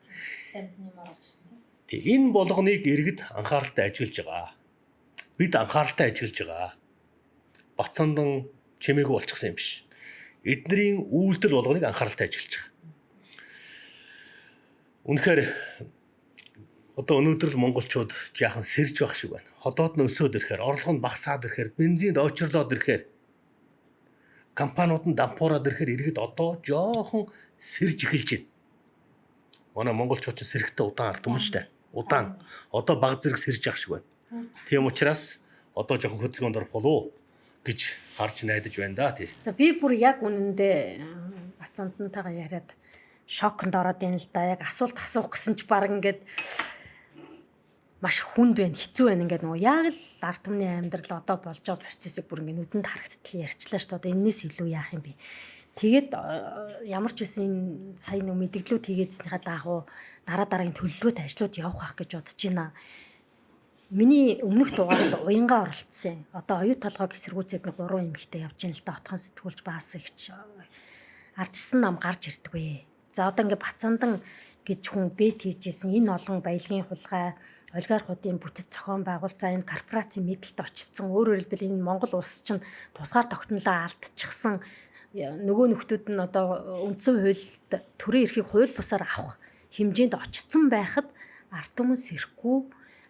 Амьдны маргажсан. Тэг энэ болгоныг иргэд анхааралтай ажиглаж байгаа. Бид анхааралтай ажиглаж байгаа. Бацандан чимээгүй болчихсон юм биш. Эднэрийн үйлдэл болгоныг анхааралтай ажиглаж байгаа. Үнэхээр одоо өнөөдөр л монголчууд жаахан сэрж байх шиг байна. Ходоод нь өсөөд ирэхээр, орлого нь багасаад ирэхээр, бензинд очирлоод ирэхээр, компаниуд нь дампуураад ирэхээр иргэд одоо жоохон сэрж эхэлж байна. Манай монголчууд ч сэрэгтэй удаан ард юм шүү дээ. Удаан. Одоо баг зэрэг сэрж явах шиг байна. Тийм учраас одоо жоохон хөдөлгөөнд орох болов гэж харж найдаж байна да тий. За би бүр яг үнэндээ Бацантантайгаа яриад шоконд ороод ийн л да. Яг асуулт асуух гэсэн ч баг ингээд маш хүнд байна, хэцүү байна ингээд нөгөө яг л ард түмний амьдрал одоо болж байгаа процессыг бүр ингээд нүдэнд харагдтал ярьчлаа шүү дээ. Одоо энэс илүү яах юм бэ? Тэгээд ямар ч үсэн сая нэг мэдгэлүүд хийгээдснийхаа дагуу дараагийн төлөвлөгөөт ажлууд явах ах гэж бодож байна. Миний өмнөх дугаард уянгаа оролцсон. Одоо оюу толгойг эсэргүүцээд нэг 3 эмэгтэй явж ийн л да. Отхон сэтгүүлч баас ихч арчсан нам гарч ирдэг вэ. За одоо ингээд Бацандан гэж хүн бет хийжсэн энэ олон баялагын хулгай олигархуудын бүтэц зохион байгуул за энэ корпорацийн мэдлэлд очсон өөрөөр хэлбэл энэ Монгол улс чинь тусгаар тогтнолоо алдчихсан нөгөө нөхдүүд нь одоо үндсэн хуульд төрийн эрхийг хууль бусаар авах хэмжээнд очсон байхад ард түмэн сэрэхгүй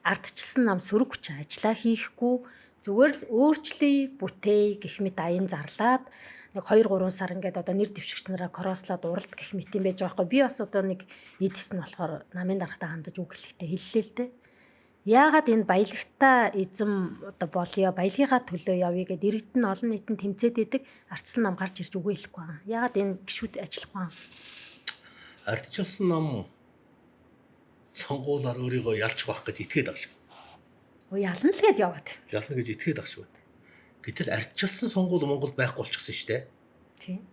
ардчилсан нам сөрөг хүч ажиллаа хийхгүй зүгээр л өөрчлөе бүтээе гэх мэт аян зарлаад нэг 2-3 сар ингээд одоо нэр дэвшигч нараа кросслоод уралд гэх мэт юм байж байгаа хгүй би бас одоо нэг эдис нь болохоор намын дарагтаа хандаж үг хэлэхдээ хэллээ л дээ. Яагаад энэ баялагтаа эзэм одоо болёо баялагынхаа төлөө явъя гэд иргэд нь олон нийтэнд тэмцээд идэг ардчилсан нам гарч ирж үгүй хэлэхгүй байна. Яагаад энэ гişүүд ажиллахгүй байна? Ардчилсан нам сонгуулаар өөрийгөө ялж байх гэж итгээд байгаа шиг. Ялна л гээд яваад. Ялна гэж итгээд байгаа шиг байна. Гэтэл ардчилсан сонгуул Монголд байхгүй болчихсон шүү дээ. Тийм.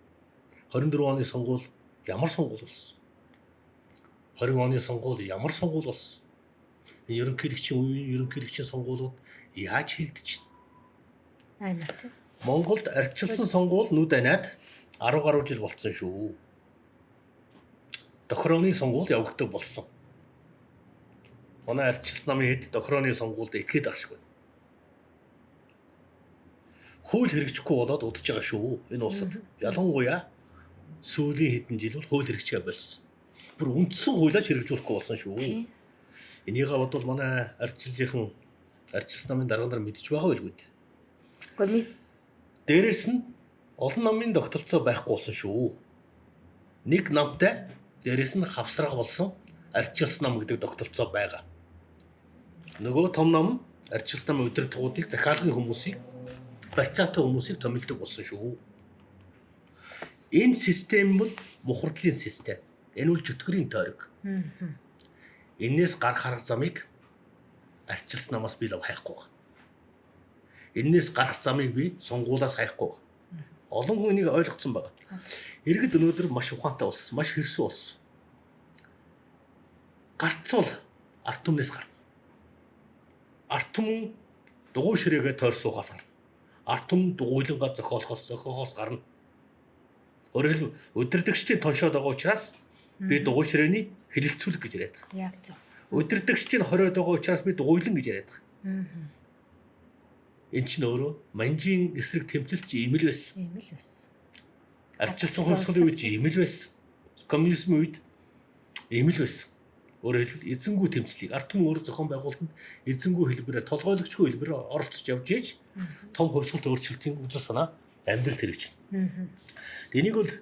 24 оны сонгуул ямар сонгуул болсон? 20 оны сонгуул ямар сонгуул болсон? Ерөнхийлөгчийн сонгуулиуд яаж хийгдэж байна? Амар тийм. Монголд ардчилсан сонгуул нүд анаад 10 гаруй жил болцсон шүү. Тохироны сонгуул явагддаг болсон. Манай ардчилсан намын хэд тохироны сонгуульд итгээд байгаа шиг байна. Хууль хэрэгжихгүй болоод удаж байгаа шүү. Энэ улсад ялангуяа сүүлийн хэдэн жил бол хууль хэрэгжихээ болсон. Бүр үндсэн хуулиаж хэрэгжүүлэхгүй болсон шүү. Энийгээ бодвол манай ардчилсан намын дарга нар мэдж байгаа байлгүй дээ. Гэхдээ Дээрээс нь олон намын тогтолцоо байхгүй болсон шүү. Нэг намтай дээрээс нь хавсрах болсон ардчилсан нам гэдэг тогтолцоо байгаа. Нөгөө том нам ардчилсан намын удирдлагуудыг захиалгын хүмүүсийг барьцаатай хүмүүсийг томилдог болсон шүү. Энэ систем бол мухардлын систем. Энэ бол чөтгөрийн тойрог. Энээс гарах арга замыг арчилсан намаас би л хайхгүй байгаа. Энээс гарах замыг би сонгуулаас хайхгүй байгаа. Олон хүн энийг ойлгоцсон байгаа. Иргэд өнөөдөр маш ухаантай болсон, маш хэрсэн болсон. Гарцвал арт түмнээс гарна. Арт түмэн дугуй ширээгээ тойр суухаас гарна. Арт түмэн дугуйлангаа зохиохоос гарна. Өөрөөр хэлбэл удирдагчдын тоншоод байгаа учраас би дугуй ширээний хилэлцүүлэг гэж яриад байгаа. Яг зөв. Удирдагчдын хориод байгаа учраас би дугуйлан гэж яриад байгаа. Энэ чинь өөрөө манжийн эсрэг тэмцэлт чи ийм л байсан. Ийм л байсан. Арчилсан хувьсгалын үед ийм л байсан. Коммунизмын үед ийм л байсан. Өөрөөр хэлбэл эзэнгүй тэмцлийг арт түмэн өөрөө зохион байгуулалтанд эзэнгүй хэлбэрээр толгойлогчгүй хэлбэрээр оролцож явж ийж том хувьсгалт өөрчлөлтийн үзэл санаа амьдралд хэрэгжинэ. Энийг бол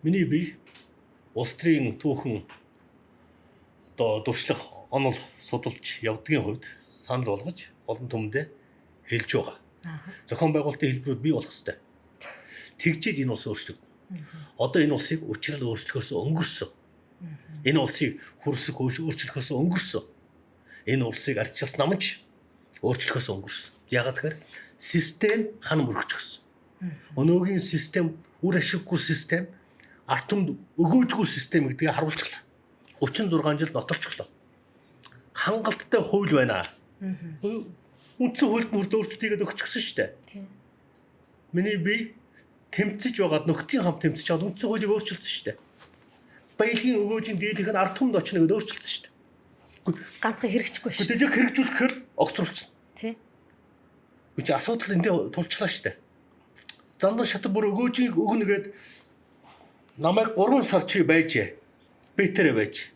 миний бие улс төрийн түүхэн одоо дуршлах онол судалж явдгийн хувьд санал болгож олон түмэндээ хэлж байгаа. Зохион байгуулалтын хэлбэрүүд бий болох ёстой. Тэгжээж энэ улс өөрчлөгдөн. Одоо энэ улсыг учрал өөрчлөхөөс өнгөрсөн. Энэ улсыг хүрсэх өөрчлөхөөс өнгөрсөн. Энэ улсыг арчилсан намж өөрчлөхөөс өнгөрсөн. Яагаад гэхээр систем хан мөрөгчсөн. Өнөөгийн систем үр ашиггүй систем, арт түмэнд өгөөжгүй систем гэдгийг харуулчихлаа. 36 жил нотолчихлоо. Хангалттай хууль байна. Үндсэн хуульд мөрд өөрчлөлтийгээд өгчихсөн шүү дээ. Миний бие тэмцэж байгаад нөхдийн хамт тэмцэж байгаад үндсэн хуулийг өөрчилсөн шүү дээ. Баялагын өгөөжийн дийлэнх нь арт түмэнд очно гэдээ өөрчилсөн шүү дээ. Ганцхан хэрэгжихгүй шүү. Гэхдээ яг хэрэгжүүлэхээр огцруулсан. Тий. Үгүй асуудал эндээ тулчлаа шүү дээ. Зандан шатар бүр өгөөжийг өгнөгээд намайг 3 сар чи байж бэтэрэ байж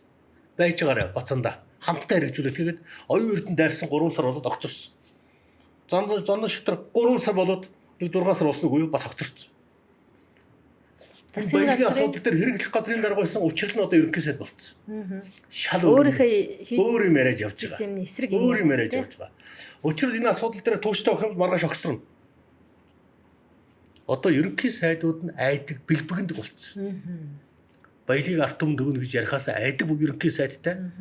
байгаараа бацанда хамтдаа хэрэгжүүлээд тэгээд оюун эрдэнэ дайрсан 3 сар болоод огцорсон. Зандан шатар 3 сар болоод 6 сар болсонгүй бас огцорсон. Баялагын асуудал дээр хэрэглэх газрын дарга байсан учрал нь одоо ерөнхий сайд болцсон. Шал өөр юм яриад явж байгаа. Системний эсрэг өөр юм яриад явж байгаа. Учрал энэ асуудал дээр тууштай байх юм маргааш огцорно. Одоо ерөнхий сайдууд нь айдаг бэлбэгэндэг болцсон. Баялагыг арт түмэнд өгнө гэж ярихаас айдаг ерөнхий сайдтай.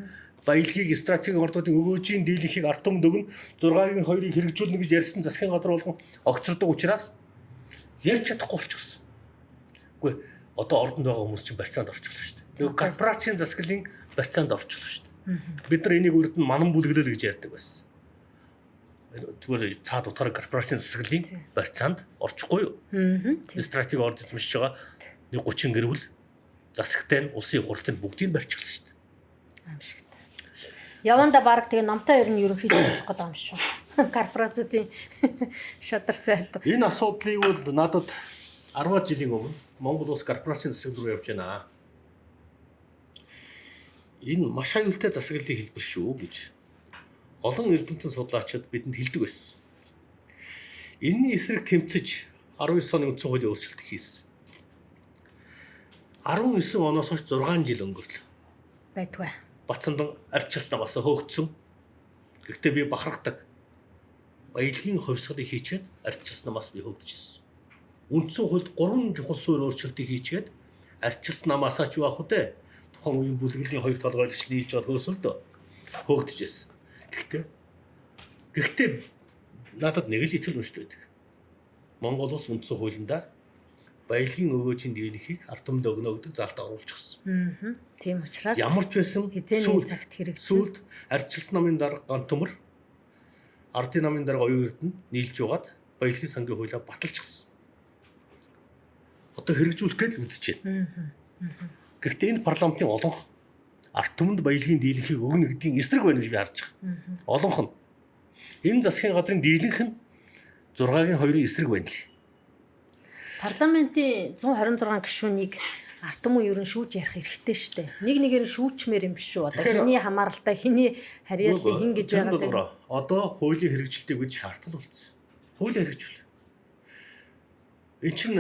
Баялагыг стратегийн ордуудын өгөөжийн дийлэнхийг арт түмэнд өгнө 6-гийн 2-ыг хэрэгжүүлнэ гэж ярьсан засгийн газар болгон огцордог учраас ярьж чадахгүй болчихсон. Үгүй одоо ордонд байгаа хүмүүс чинь барьцаанд орчихлоо шүү дээ. Тэгээ корпорацийн засаглалын барьцаанд орчихлоо шүү дээ. Бид нар энийг үрд нь манан бүлэглэл гэж ярьдаг байсан. Зүгээр цаад утгаараа корпорацийн засаглалын барьцаанд орчихгүй юу? Стратеги орд эзэмшиж байгаа 30 гэрвэл засагтай нь улсын хурлын бүгдийг барьчихлаа шүү дээ. Аимшигтай. Яванда баг тэгээ номтой ер нь ерөнхийдөө болох гэдэг юм шүү. Корпорацуудын шадар сайд. Энэ асуудлыг бол надад 10 жилийн өмнө Монгол улс корпорацийн засаглал руу явж байна. Энэ маш аюултай засаглалын хэлбэр шүү гэж олон эрдэмтэн судлаачид бидэнд хэлдэг байсан. Энэний эсрэг тэмцэж 19 оны үндсэн хуулийн өөрчлөлт хийсэн. 19 оноос хойш 6 жил өнгөрлөө. Байтугай. Бацандан арчилсан бас хөөгдсөн. Гэхдээ би бахархдаг. Баялагын хувьсгалыг хийчихэд арчилсан бас би хөөгдөжсэн. Үндсэн хуульд 3 чухал суурь өөрчлөлтийг хийчихэд арчилсан намаасаа ч яах вэ? Тухайн үеийн бүлэглэлийн хоёр толгойлогч нийлж бод хөөсөлдөө хөөгдөжсэн. Гэхдээ надад нэг л итгэл үнштэй байдаг. Монгол улс үндсэн хуулиндаа баялагын өгөөжийн дийлэнхийг арт түмэнд өгнө гэдэг залтад оруулчихсан. Тийм учраас ямар ч байсан хизээний цагт хэрэгжсэн. Сүүлд арчилсан намын дарга ган төмөр ардын намын дарга оюун эрдэнэ нийлж угаад баялагын сангийн хуулиа баталчихсан. Одоо хэрэгжүүлэх гээд л үзэж байна. Гэхдээ энэ парламентын олонх арт түмэнд баялагын дийлэнхийг өгнө гэдгийн эсрэг байна гэж би харж байгаа. Олонх нь энэ засгийн газрын дийлэнх нь 6-гийн 2-ын эсрэг байна л. Парламентын 126 гишүүнийг арт түмэн ер нь шүүж ярих хэрэгтэй шүү дээ. Нэг нэгээр шүүчмээр юм биш үү? Одоо хэний хамааралтай, хэний харьяаллыг хин гэж байгаа. Одоо хуулийн хэрэгжилтийг бид шаардлагатай болсон. Хуулийн хэрэгжүүл. Энэ чинь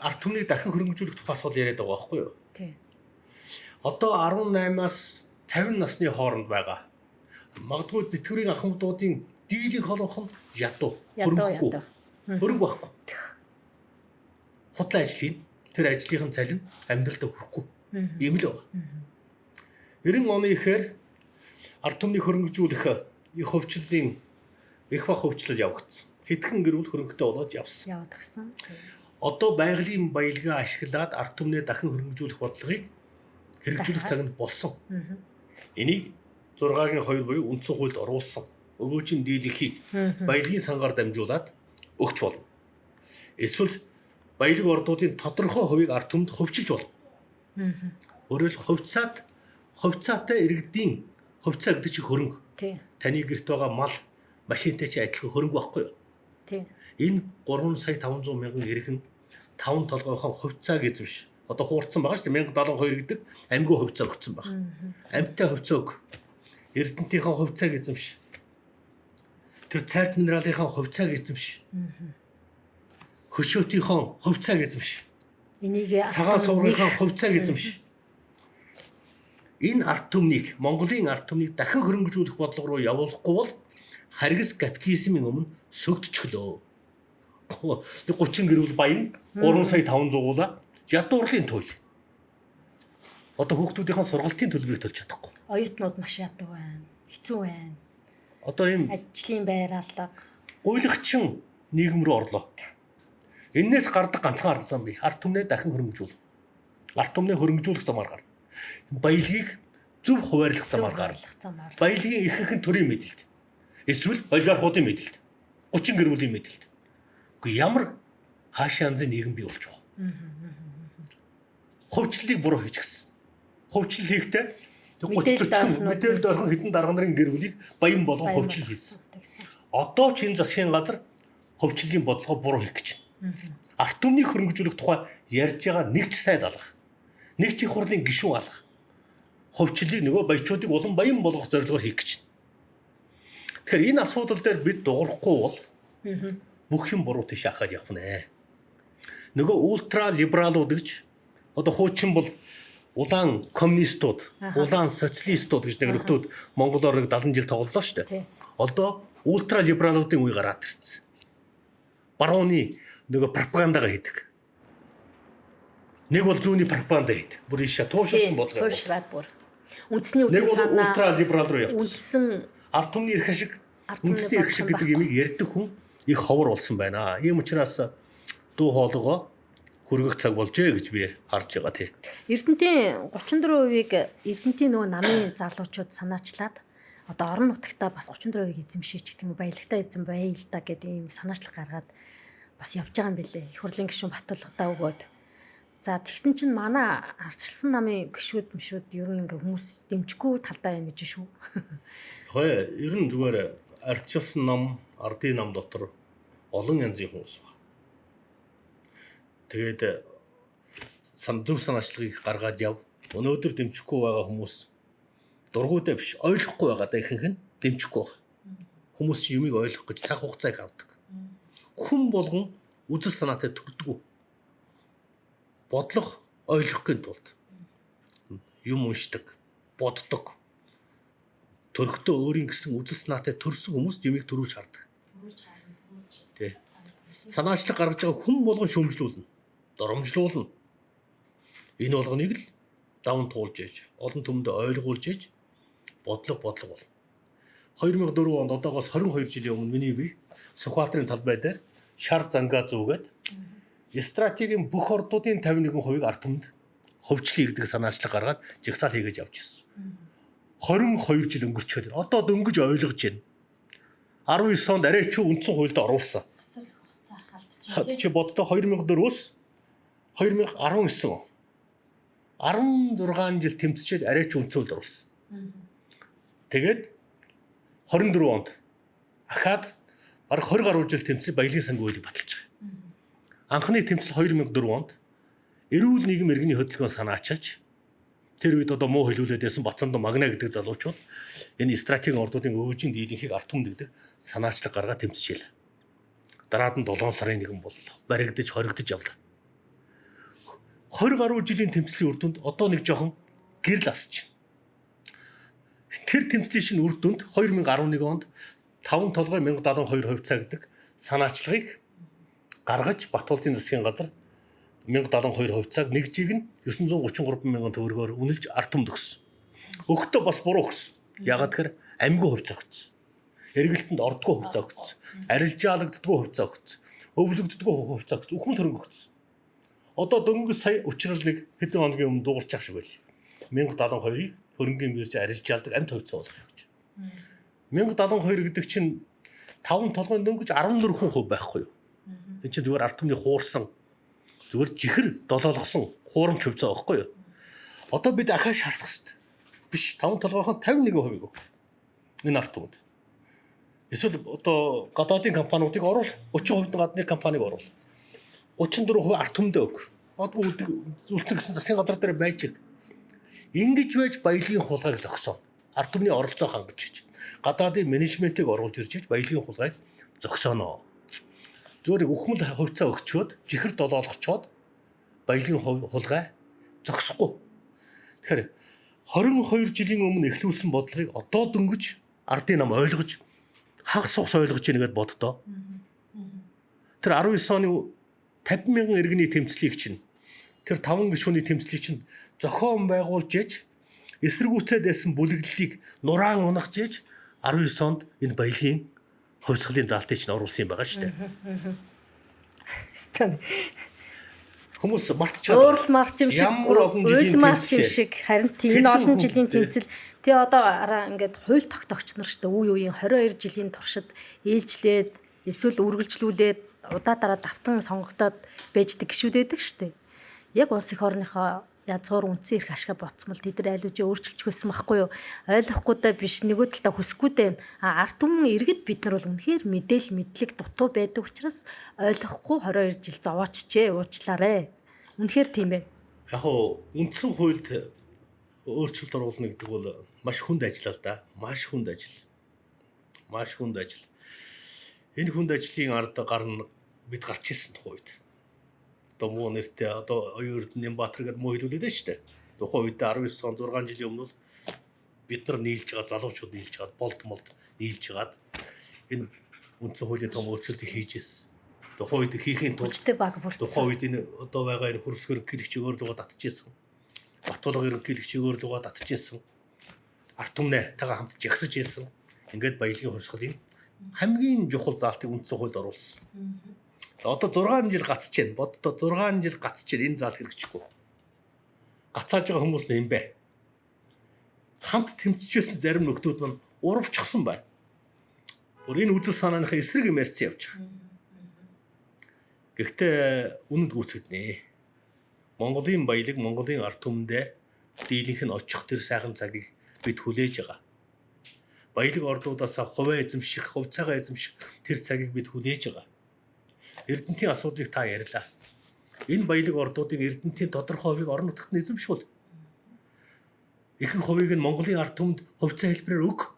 арт түмнийг дахин хөрөнгөжүүлэх тухай асуудал яриад байгаа байхгүй юу? Тий. Одоо 18-аас 50 насны хооронд байгаа. Магадгүй тэтгэврийн ахмадуудын дийлэнх олонх нь ядуу. Хөрөнгө байхгүй. Худлаа ажил хийн. тэр ажлынхын цалин амьдралдаа хүрэхгүй. Ийм л байна. 90 оны ихээр ард түмний хөрөнгөжүүлэх их хөвчлөлийн их бах хөвчлөл явагдсан. Хэдхэн гэр бүл хөрөнгөтэй болоод явсан. Яваад гисэн. Одоо байгалийн баялгаа ашиглаад ард түмнээ дахин хөрөнгөжүүлэх бодлогыг хэрэгжүүлэх цагт болсон. Энийг 6-гийн 2 буюу үндсэн хуульд оруулсан. Өвөөжийн дийлэнхийг баялагын сангаар дамжуулаад өгч болно. Эсвэл баялаг ордуудын тодорхой хувийг ард түмэнд хөвчилж болно. Өөрөөр хэлбэл ховцаатай иргэдийн ховцаа гэдэг чинь хөрөнгө. Тий. Таны гэрт байгаа мал, машинтай чи адилхан хөрөнгө байхгүй юу? Тий. Энэ 3 сая 500 мянган иргэн 5 толгойхон ховцааг эзэмш. Одоо хуурцсан байгаа шүү дээ. 1072 гэдэг амьгүй ховцаа өгсөн байна. Амьтай ховцоог эрдэнтийнхээ ховцааг эзэмш. Тэр цайрт минералынхаа ховцааг эзэмш. Хөшөөтийнхөө ховцааг эзэмш. Энийг Цагаан суврынхаа ховцааг эзэмш. Энэ ард түмнийг, Монголын ард түмнийг дахин хөрөнгөжүүлэх бодлого руу явуулахгүй бол харгас капитализмын өмнө сөгдчихлөө. 30 гэр бүл баян 3 сая 500-уула ядуурлын туйл. Одоо хүүхдүүдийн сургалтын төлбөрийг төлж чадахгүй. оюутнууд маш ядуу байна. Хэцүү байна. Одоо энэ Ажлын байр алга. гуйлагчин нийгэм рүү орлоо. Эннээс гардаг ганцхан арга зам бий. Ард түмнээ дахин хөрөнгөжүүл. Ард түмнээ хөрөнгөжүүлэх замаар гарна. Баялагийг зөв хуваарлах замаар гарна. Баялагын ихэнх төрийн мэдээлэлд. Эсвэл олигархуудын мэдээлэлд. 30 гэр бүлийн мэдээлэлд. Гэхдээ ямар хаашаа янзын нийгэм бий болж байгаа. Хөвчлөлийг буруу хийж гисэн. Хөвчлөл хийхдээ 30-40 мэдээлэлд орхон хэдэн дарга нарын гэр бүлийг баян болгон хөвчлөл хийсэн. Одоо ч энэ засгийн газар хөвчлөлийн бодлогоо буруу хийх гэж байна. Ард түмнийг хөрөнгөжүүлэх тухай ярьж байгаа нэг ч сайд алгах. Нэг ч их хурлын гишүүн алгах. Хөвчлөлийг нөгөө баячуудыг улам баян болгох зорилгоор хийх гэж байна. Тэгэхээр энэ асуудал дээр бид дуурахгүй бол бүх юм буруу тийш ахаад явна. Нөгөө ультра либералууд гэж одоо хуучин бол улаан коммунистууд, улаан социалистууд гэж нэг нөхдүүд Монголоор 70 жил тоглолоо шүү дээ. Одоо ультра либералуудын үе гараад ирсэн. Барууны нөгөө пропагандагаа хийдэг. Нэг бол зүүнний пропаганда хийдэг. Бүр ийш туушсан бодлого. Туушраад бүр. Үндэсний Нэг үйл бол санаа. ультра либерал руу явчихсан. Үндсэн Ард түмний эрх ашиг, үндэсний эрх ашиг гэдэг юмыг ярьдаг хүн их ховор болсон байна. Ийм учраас дуу хоолойгоо хүргэх цаг болжээ гэж би харж байгаа тий. Эрдэнтийн 34%-ийг Эрдэнтийн нөгөө намын залуучууд санаачлаад одоо орон нутагтаа бас 34%-ийг эзэмшиж гэх юм баялагтаа эзэн байлаа гэдэг ийм санаачлал гаргаад бас явж байгаа юм билээ. Их хурлын гишүүн Батулгадаа өгөөд. За тэгсэн чинь манай ардчилсан намын гишүүд ер нь ингээ хүмүүс дэмжихгүй талдаа байна гэж шүү. Хөөе, ер нь зүгээр ардчилсан нам, ардын нам дотор олон янзын хүмүүс байна. Тэгээд зөв санаачлагыг гаргаад яв. Өнөөдөр дэмжихгүй байгаа хүмүүс дургуйдаа биш, ойлгохгүй байгаа да ихэнх нь дэмжихгүй байгаа. Хүмүүс чинь юмыг ойлгох гэж цаг хугацааг авдаг. Хүн болгон үзэл санаатай төрдөг. Бодлого ойлгохын тулд юм уншдаг, боддог. Төрхтөө өөрийн гэсэн үзэл санаатай төрсөн хүмүүс юмыг төрүүлж хардаг. Тэ. Санаачлаг гаргаж байгаа хүн болгон шүүмжлүүлнэ, доромжлуулна. Энэ болгоныг л даван туулж ээж, олон түмэнд ойлгуулж ээж бодлого болно. 2004 онд одоогоос 22 жилийн өмнө миний бие Сүхбаатарын талбай дээр шар зангаа зүүгээд стратегийн бүх ордуудын 51% ард түмэнд хөвчлөе гэдэг санаачлаг гаргаад жигсаал хийгээд явж ирсэн. 22 жил өнгөрчөөд одоо дөнгөж ойлгож байна. 19 онд арайчуу үндсэн хуульд оруулсан. Чи боддоо 2004-өөс 2019 он 16 жил тэмцчээд арайчуу үндсэн хуульд оруулсан. Тэгээд 24 онд ахаад бараг 20 гаруй жил тэмцээ баялагын сангийн хуулийг баталж байгаа. Анхны тэмцэл 2004 онд эрүүл нийгэм иргэний хөдөлгөөн санаачилж тэр үед одоо муу хэлүүлээд байсан Бацанд Магна гэдэг залуучууд энэ стратегийн ордуудын өвөжийн дийлэнхийг ард түмэнд гэдэг санаачлаг гаргаад тэмцчихлээ. Дараад нь 7 сарын 1 боллоо. Баригдаж хоригдож явлаа. 20 гаруй жилийн тэмцлийн үр дүнд одоо нэг жоохон гэрэл асч байна. Тэр тэмцлийн шинэ үр дүнд 2011 онд 5 толгой 1072 хувьцаа гэдэг санаачлагыг гаргаж Батуулзын засгийн газар 1072 хувьцааг нэг жиг нь 933 мянган төгрөгөөр үнэлж ард түмэнд өгсөн. Өгөхдөө бас буруу өгсөн. Ягаад гэхээр амьгүй хувьцаа өгсөн. Эргэлтэнд ордгоо хувьцаа өгсөн. Арилжаалагддгоо хувьцаа өгсөн. Өвлөгддгөө хувьцаа өгсөн. Үхэн төрөг өгсөн. Одоо дөнгөж сая учрал нэг хэдэн хоногийн өмнө дуурч ах шиг байл. 1072-ыг хөрөнгөний бирж арилжаалдаг амьд хувьцаа болгох гэж. 1072 гэдэг чинь 5 толгойн дөнгөж 14% байхгүй юу? Энэ чинь зүгээр ард түмний хуурсан зүгээр жихэр долоолгосон хуурамч хувьцаа байхгүй юу? Одоо бид ахаа шаардах хэрэгтэй. Биш 5 толгойн 51% өг. Энэ ард түмэнд. Эсвэл одоо гадаадын компаниудыг оруул 30% гадны компанийг оруул. 34% ард түмэндээ өг. Одгүй үлдсэн гэсэн засгийн газар дээр байж ингэж байж баялагын хулгайг зогсоо. Ард түмний оролцоо хангаж чиж. Гадаадын менежментийг оруулж ирж баялагын хулгайг зогсооно. Зүгээр үхмэл хувьцаа өгчөөд жихэр долоолгочоод баялагын хулгай зогсохгүй. Тэгэхээр 22 жилийн өмнө эхлүүлсэн бодлогыг одоо дөнгөж ардын нам ойлгож хагас сус ойлгож ийнгээд боддоо. Тэр 19 оны 50 мянган иргэний тэмцлийг чинь тэр 5 гишүүний тэмцлийг чинь зохион байгуулж ээж эсэргүүцээд байсан бүлэглэлийг нураан унахж ээж 19 онд энэ баялагын хувьсгалын заалтыг чинь оруулсан юм байгаа шүү дээ. Хүмүүс мартчихад уурал марч юм шиг, уйл марч юм шиг харин энэ олон жилийн тэмцэл тэгээ одоо араа ингээд хууль тогтоогч нар шүү дээ. Үе үеийн 22 жилийн туршид ээлжлээд эсвэл үргэлжлүүлээд удаа дараа давтан сонгогдоод байждаг гişүүд байдаг шүү дээ. Яг улс их орныхоо язгуур үндсэн эрх ашиг боцмол тэд нар айлуужаа өөрчилж байсан байхгүй юу? Ойлгохгүйдээ биш, нөгөө талдаа хүсэхгүйдээ ард түмэн иргэд бид нар бол үнэхээр мэдлэг дутуу байдаг учраас ойлгохгүй 22 жил зовоочжээ, уучлаарэ. Үнэхээр тийм байна. Яг хуу үндсэн хуульд өөрчлөлт оруулна гэдэг бол маш хүнд ажил л да. Маш хүнд ажил. Энэ хүнд ажлын ард гарна бид гарч ирсэн тухайд. Одоо муу нэртэй одоо Оюун Нямбатар гэдэг муу хэлүүлээд шүү дээ. Тухайн үед 19 он 6 жилийн өмнө бид нар нийлж байгаа залуучууд нийлж байгаа болд нийлж байгаа энэ үндсэн хуулийн том өөрчлөлтийг хийж ирсэн. Тухайн үед хийхийн тулд тухайн үед энэ одоо байгаа энэ хөрсгөр ерөнхийлөгч өөрлөгөө татчихсан. Батулга ерөнхийлөгч өөрлөгөө татчихсан. Ард түмнээ тагаа хамт жагсаж ийсэн. Ингээд баялагын хувьсгалын хамгийн чухал заалтыг үндсэн хуульд оруулсан. Одоо 6 жил гацж байна. Боддоо 6 жил гацж байна. Энэ заалт хэрэгжихгүй. Гацааж байгаа хүмүүс нь юм бэ. Хамт тэмцэжсэн зарим нөхдүүд нь урвчихсан байна. Бүр энэ үзэл санааныхаа эсрэг юм ярьсан явж байгаа. Гэхдээ үнэнд гүйцэгдэнэ. Монголын баялаг, Монголын ард түмэндээ дийлэнх нь очих тэр сайхан цагийг бид хүлээж байгаа. Баялаг ордуудаас хувиа эзэмших, хувьцаагаа эзэмших тэр цагийг бид хүлээж байгаа. Эрдэнтийн асуудлыг та ярьлаа. Энэ баялаг ордуудын эрдэнтийн тодорхой хувийг орон нутагт нь эзэмшүүл. Ихэнх хувийг нь Монголын ард түмэнд хувьцаа хэлбэрээр өг.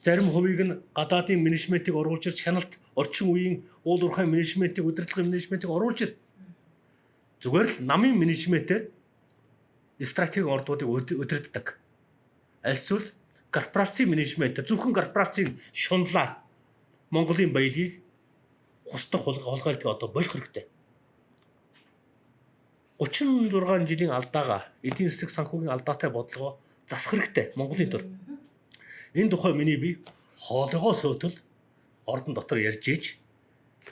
Зарим хувийг нь гадаадын менежментийг оруулж ирж хяналт орчин үеийн уул уурхай менежментийг, удирдлагын менежментийг оруулж ир. Зүгээр л намын менежментээр стратеги ордуудыг удирддаг. Эсвэл корпорацийн менежментээр зөвхөн корпорацийн шунлаар Монголын баялагийг хустах хулгайлтыг одоо болох хэрэгтэй. 36 жилийн алдаагаа эдийн засаг санхүүгийн алдаатай бодлогоо засах хэрэгтэй Монголын төр. Энэ тухай миний би хоолойгоо сөтөл ордон дотор ярьж ийж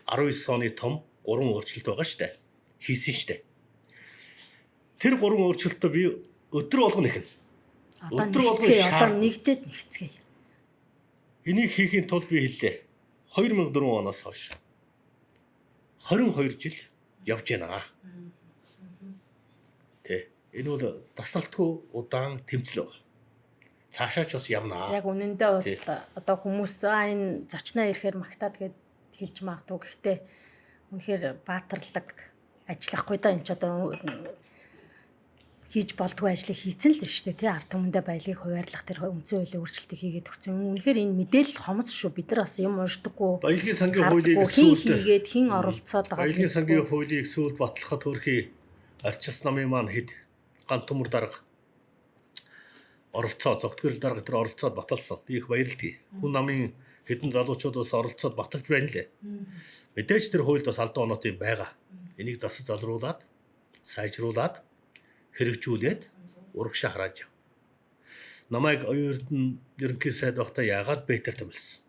19 оны том 3 өөрчлөлт байгаа штэ. Хийсэн штэ. Тэр 3 өөрчлөлтөө би өдөр болгоно ихнэ. Өдөр болгоно нэгцгээе. Энийг хийхийн тулд би хэллээ. 2004 оноос хойш 22 жил явж байна. Тэ. Энэ бол тасралтгүй удаан тэмцэл байна. Цаашаа ч бас явнаа. Яг үнэндээ бол одоо хүмүүс энэ зочноо ирэхээр магтаад гээд хэлж магадгүй. Гэхдээ үнэхээр баатарлаг ажиллахгүй да энэ ч одоо хийж болдгүй ажлыг хийцэн л шүү дээ тий ард түмэндээ баялагийг хуваарлах тэр үндсэн хуулийн өөрчлөлтийг хийгээд өгсөн. Үнэхээр энэ мэдээлэл хомс шүү. Бид нар бас юм уншдаггүй. Баялагын сангийн хуулийг хийгээд хэн оролцоод байгаа. Баялагын сангийн хуулийг сүүлд батлахад хөрхий арчилс намын маань хэд ганц төмөр дарга оролцоо зогтгөрөл дарга тэр оролцоод баталсан. Би их баярлалтай. Хүн намын хэдэн залуучууд бас оролцоод баталж байна лээ. Мэдээж тэр хуульд бас алдаа оноод юм байгаа. Энийг засаж залруулад, сайжруулад, хэрэгжүүлээд урагшаа харааж яв. Намайг оюун эрдэнэ ерөнхий сайд байхдаа яагаад бетер томилсон.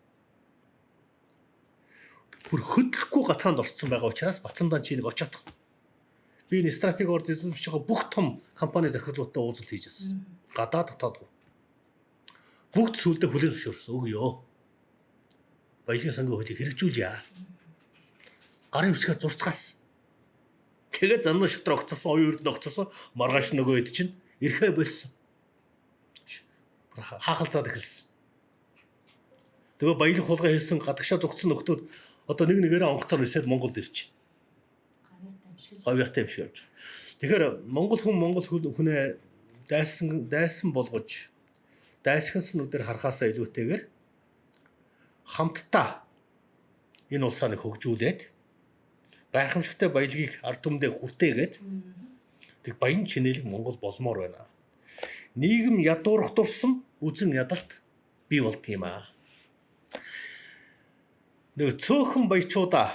Бүр хөдлөхгүй гацаанд орцсон байгаа учраас Бацамдан чи нэг очиадах. Би энэ стратеги орд эзэмшиж байгаа бүх том компани захирлуудтай уулзалт хийжсэн. Гадаад дотоодгүй. Бүгд сүлдө хүлээн зөвшөөрсөн. Өгөө. Баялагын сангийн хуулийг хэрэгжүүлье. Гарын үсгээ зурцгаас. Тэгээд занна шатраа огцорсон, оюун эрдэнэ огцорсон, маргааш нөгөө хэд чинь эрхээ болсон. Хаахалцаад эхэлсэн. Тэгээ баялаг хулгай хийсэн гадагшаа зүгтсэн нөхдүүд одоо нэг нэгээрээ онгоцоор нисээд Монголд ирж байна. Говьяатай юм шиг явж байгаа. Тэгэхээр Монгол хүнээ дайсан болгож дайсханснуудаар харахаасаа илүүтэйгээр хамтдаа энэ улсааны хөгжүүлээд гайхамшигтай баялагийг ард түмдээ хүртээгээд тэг баян чинэлэг Монгол болмоор байна. Нийгэм ядуурах дурсан үзэн ядалт бий болд юм аа. Нэг цөөхөн баячуудаа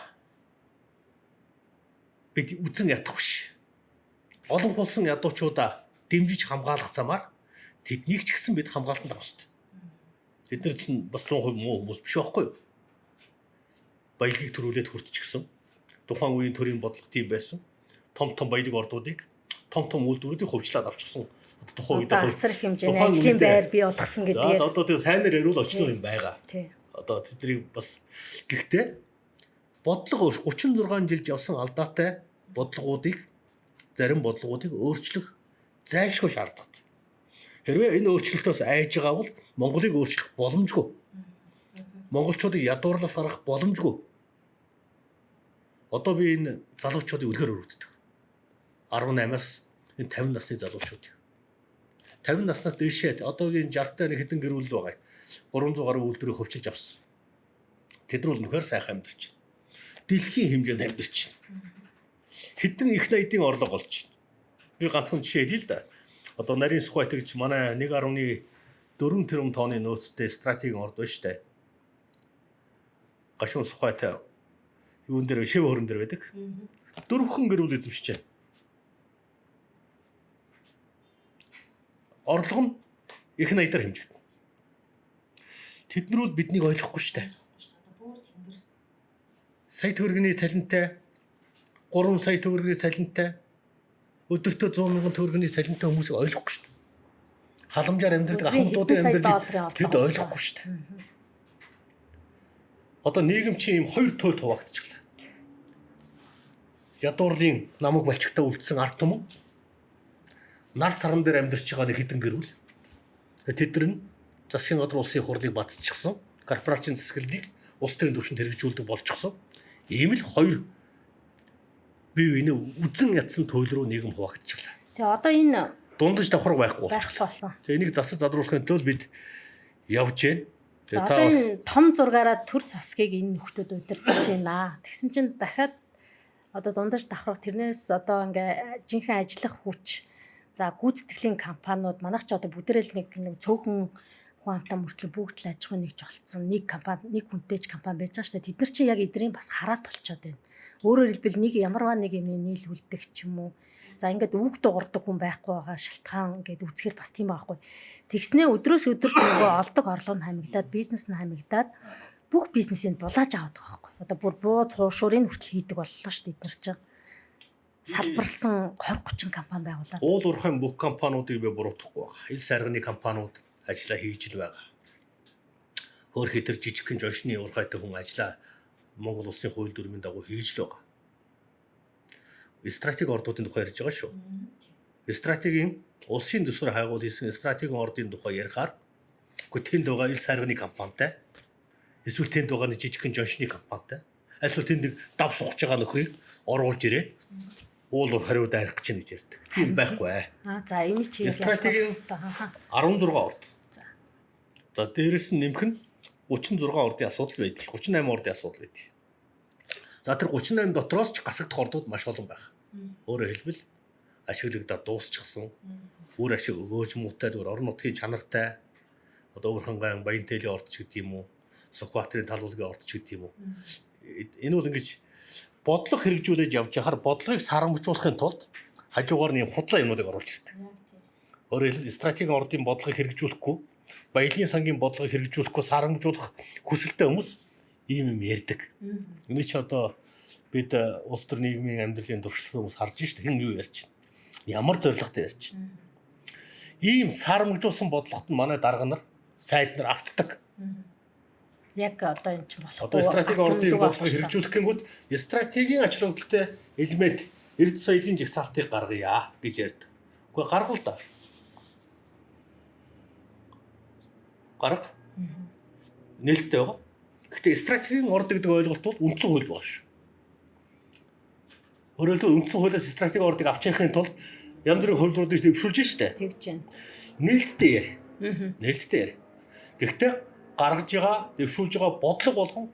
бид үзэн ядах биш. Олон хулсан ядуучуудаа дэмжиж хамгаалах замаар тэднийг ч гэсэн бид хамгаалтанд авах ёстой. Бид нар чинь бас 100% муу хүмүүс биш байхгүй юу? Баялагийг төрүүлээд хүртчихсэн. Тухайн үеийн төрийн бодлого тийм байсан. Том баялаг ордуудыг том үйлдвэрүүдийг хувьчлаад авчихсан. Тухайн үед асар их хэмжээний ажлын байр бий болгосон гэдгээр. Одоо тийм сайнаар яриул очно юм байгаа. Тий. Одоо тэднийг бас гэхдээ бодлого 36 жилд явсан алдаатай зарим бодлогоодыг өөрчлөх зайлшгүй шаардлагатай. Хэрвээ энэ өөрчлөлтөөс айж байгаа бол Монголыг өөрчлөх боломжгүй. Монголчуудыг ядуурлаас гаргах боломжгүй. Одоо би энэ залуучуудыг үнэхээр өрөвддөг. 18-аас энэ 50 насны залуучуудыг. 50 наснаас дээшээ одоогийн 60-тай нэг хэдэн гэр бүл байгаа. 300 гаруй үйлдвэрийг хөвчилж авсан. Тэд нар үнэхээр сайхан амьдарч байна. Дэлхийн хэмжээнд амьдарч байна. Хэдэн их найдын орлого болж байна. Би ганцхан жишээ хэлье л да. Одоо нарийн Сухбайт гэж манай 1.4 тэрбум тонны нөөцтэй стратегийн орд байна шүү дээ. Гашуун Сухбайт юун дээр шив хөрөн дээр байдаг. 4хэн гэр бүл эзэмшиж байна. Орлого нь их найдаар хэмжигдэнэ. Тэднэрүүд биднийг ойлгохгүй шүү дээ. Сая төгрөгийн цалинтай 3 сая төгрөгийн цалинтай өдөртөө 100 мянган төгрөгийн цалинтай хүмүүсийг ойлгохгүй шүү дээ. Халамжаар амьдардаг ахмадуудын амьдралыг тэд ойлгохгүй шүү дээ. Одоо нийгэм чинь ийм хоёр туйлд хуваагдчихлаа. Ядуурлын намаг балчигтай үлдсэн ард түмэн нар саран дээр амьдарч байгаа нэг хэдэн гэр бүл. Тэд нар засгийн газар улсын хурлыг бацчихсан, корпорацийн засаглалыг улс төрийн түвшинд хэрэгжүүлдэг болчихсон. Ийм л хоёр бие биенээ үзэн ядсан туйл руу нийгэм хуваагдчихлаа. Тэгээ одоо энэ дундаж давхар байхгүй болсон. Тэгээ энийг засаж задруулахын тулд бид явж байна. Тэгээ одоо энэ том зургаараа төр засгийг энэ нөхдүүд удирдах байна. Тэгсэн чинь дахиад одоо дундаж давхрах тэрнээс одоо ингээ жинхэнэ ажиллах хүч за гүйцэтгэлийн компаниуд манайх ч одоо бүгдээрээ нэг цөөхөн хүн амтаа мөртлөө бүгд л аж ахуйн нэгж болцсон. Нэг хүнтэй ч компани байж байгаа шүү дээ. Тэд нар чинь яг эдрийн бас хараад болчиход байна. Өөрөөр хэлбэл нэг ямарваа нэг юм нийлүүлдэг ч юм уу. За ингээд үг дуурдаг хүн байхгүй байгаа шалтгаан ингээд үзэхээр бас тийм байхгүй. Тэгснээ өдрөөс өдөрт нөгөө олдог орлого нь хамигдаад бизнес нь хамигдаад бүх бизнесийг булааж аваад байгаа байхгүй. Одоо бүр бууз хуушуурыг хүртэл хийдэг боллоо шүү дээ эдгээр чинь. Салбарлсан 20-30 компани байгуулад. Уул уурхайн бүх компаниудыг би буруутгахгүй байгаа. Ил сайрганы компаниуд ажиллаа хийж л байгаа. Өөр хэтэр жижигхэн жоншны уурхайтай хүн ажиллаа Монгол улсын хууль дүрмийн дагуу хийж л байгаа. Стратеги ордуудын тухай ярьж байгаа шүү. Стратегийн улсын төсвөр хайгуул хийсэн стратегийн ордын тухай ярихаар үгүй тэнд байгаа ил сайрганы компанитай эсвэл тэнд байгаа нэг жижигхэн жоншны компанитай эсвэл тэнд нэг дав сухаж байгаа нөхрийг оруулж ирээд уулуур хариу дайрах гэж нэг ярьдаг. Тийм байхгүй. За энийг чи стратегийн 16 орд. За дээрэс нь нэмэх нь 36 ордын асуудал байдаг. 38 ордын асуудал байдаг. За тэр 38 дотроос ч гасагдах ордууд маш олон байх. Өөрөөр хэлбэл ашиглагдаад дуусчихсан. Үр ашиг өгөөж муутай зүгээр орон нутгийн чанартай одоо Өвөрхангайн Баянтээлийн орд ч гэдэг юм уу, Сухбаатарын талуулгын орд ч гэдэг юм уу. Энэ бол ингэж бодлого хэрэгжүүлээд явж байхаар бодлогыг сарамжуулахын тулд хажуугаар нь худлаа юмнуудыг оруулж ирдэг. Өөрөөр хэлбэл стратегийн ордын бодлогыг хэрэгжүүлэхгүй, баялагын сангийн бодлогыг хэрэгжүүлэхгүй сарамжуулах хүсэлтэй хүмүүс ийм юм ярьдаг. Энийг ч одоо бид улс төр нийгмийн амьдралын туршлагын хүмүүс харж штэ хэн юу ярьж байна. Ямар зорилготой ярьж байна. Ийм сарамжуулсан бодлогот нь манай дарга нар, сайд нар автдаг. Яг одоо энэ ч болохгүй. Одоо стратегийн ордын бодлогыг хэрэгжүүлэх гингүүд стратегийн ач холбогдолтой элемент эрдэс соёлын жагсаалтыг гаргая гэж ярьдаг. Гэхдээ гаргал та. Гарга. Нээлттэй байгаа. Гэхдээ стратегийн орд гэдэг ойлголт бол үндсэн хууль байгаа шүү. Өөрөөр хэлбэл үндсэн хуулиас стратегийн ордыг авч яхахын тулд янз бүрийн хуулиудыг дэвшүүлж штэ. Тэгж байна. Нээлттэй яар. Нээлттэй яар. Гэхдээ гаргаж байгаа, дэвшүүлж байгаа бодлого болгон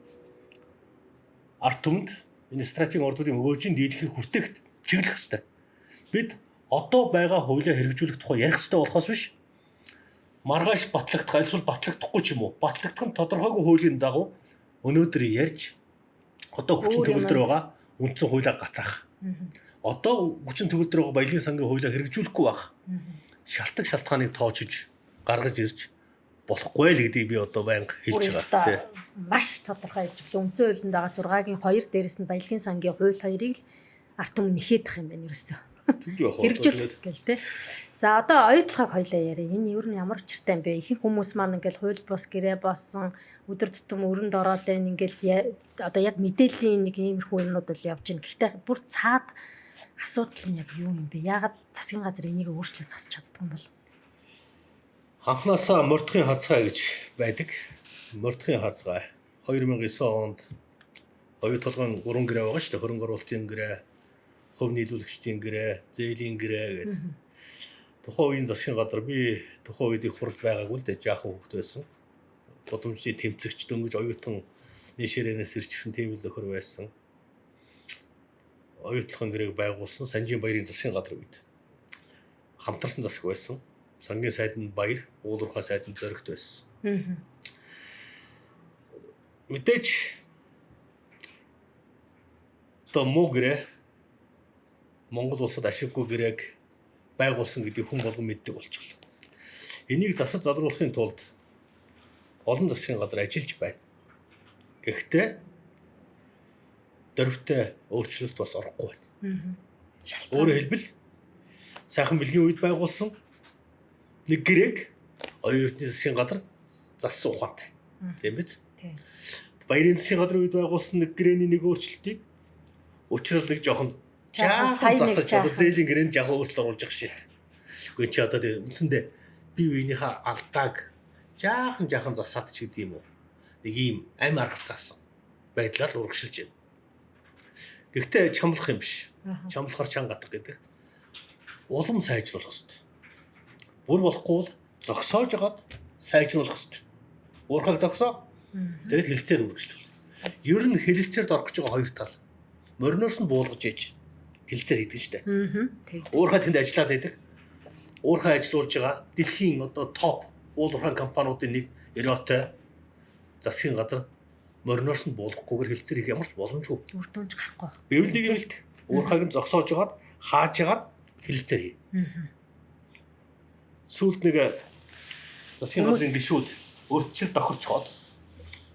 ард түмэнд энэ стратегийн ордуудын өгөөжийн дийлэхийг хүртээгт чиглэх ёстой. Бид одоо байгаа хуулиа хэрэгжүүлэх тухай ярих ёстой болохоос биш. Маргааш батлагдах, альсвал батлагдахгүй ч юм уу. Батлагдах нь тодорхойгүй хуулийн дагуу өнөөдөр ярьж одоо хүчин төгөлдөр байгаа үндсэн хуулиа гацаах. Одоо хүчин төгөлдөр байгаа баялагын сангийн хуулиа хэрэгжүүлэхгүй байх. Шалтгааныг тоочж гаргаж ирж болохгүй л гэдгийг би одоо байнга хэлж байгаа. Маш тодорхой хэлж байгаа. Үндсэн хуулинд байгаа 6-гийн 2 дээрээс нь баялагын сангийн хууль хоёрыг л ард түмэн нэхээдэх юм байна ерөөсөө. Хэрэгжүүлэх гэл те. За одоо оюутлахыг хоёлаа яриа. Энэ ер нь ямар учиртай юм бэ? Ихэнх хүмүүс маань ингээл хууль бус гэрээ боссон өдөр тутам өрөнд ороолын ингээл одоо яг мэдээллийн нэг иймэрхүү юмнууд бол явж байна. Гэхдээ бүр цаад асуудал нь яг юу юм бэ? Яагаад засгийн газар энийг өөрчлөж засч чаддаг юм бол? Анхнаасаа мордохын хазгай гэж байдаг. Мордохын хазгай 2009 онд оюу толгойн 3 гэрээ байгаа шүү дээ. Хөрөнгө оруулалтын гэрээ, хувь нийлүүлэгчдийн гэрээ, зээлийн гэрээ гэдэг. Тухайн үеийн засгийн газар би тухайн үед их хурал байгаагүй л дээ жаахан хүүхэд байсан. Годомжийн тэмцэгч дөнгөж оюутан нийшээрээс ирчихсэн тийм л нөхөр байсан. Оюутлахын гэрээг байгуулсан Санжийн баярын засгийн газар үед хамтарсан засаг байсан. Сангийн сайд нь баяр, уулуурхай сайд нь зоригт байсан. Мэдээж одоо муу гэрээ Монгол улсад ашиггүй гэрээг байгуулсан гэдгийг хүн болгон мэддэг болчихлоо. Энийг засаж задруулахын тулд олон засгийн газар ажиллаж байна. Гэхдээ дөрвтэй өөрчлөлт бас орохгүй байна. Өөрөөр хэлбэл сайхан бэлгийн үед байгуулсан нэг гэрээг оюун эрдэнэ засгийн газар зассан ухаантай. Тийм биз? Тийм. Баярын засгийн газрын үед байгуулсан нэг гэрээний нэг өөрчлөлтийг учрал нэг жоохон жаахан засаж одоо зээлийн гэрээнд жаахан өөрчлөлт оруулж явах шít. Гэхдээ чи одоо үндсэндээ бие биенийхээ алдааг жаахан засаад ч гэдэг юм уу. Нэг ийм амь арга заасан байдлаар урагшилж байна. Гэхдээ чамлах юм биш. Чамлахаар чангатах гэдэг улам сайжруулах хэрэгтэй. Бүр болохгүй бол зогсоож агаад сайжруулах хэрэгтэй. Уурхайг зогсоо. Тэгээд хилцээр үргэлжлүүл. Ер нь хилцээрд орох гэж байгаа хоёр тал. Мориноос нь буулгаж ээж хилцээр хийдэг шүү дээ. Уурхай тэнд ажиллаад байдаг. Уурхай ажиллуулж байгаа дэлхийн одоо топ уулуурхай компаниудын нэг Эротой засгийн газар мориноос нь буулгахгүйгээр хилцээр хийх ямар ч боломжгүй. Үр дүнж гарахгүй. Бивэлдийг хэлт уурхайг нь зогсоож агаад хааж агаад хилцээр хий. Сүүлд нэг засгийн газрын гишүүд өөрчлөлт тохирч хоод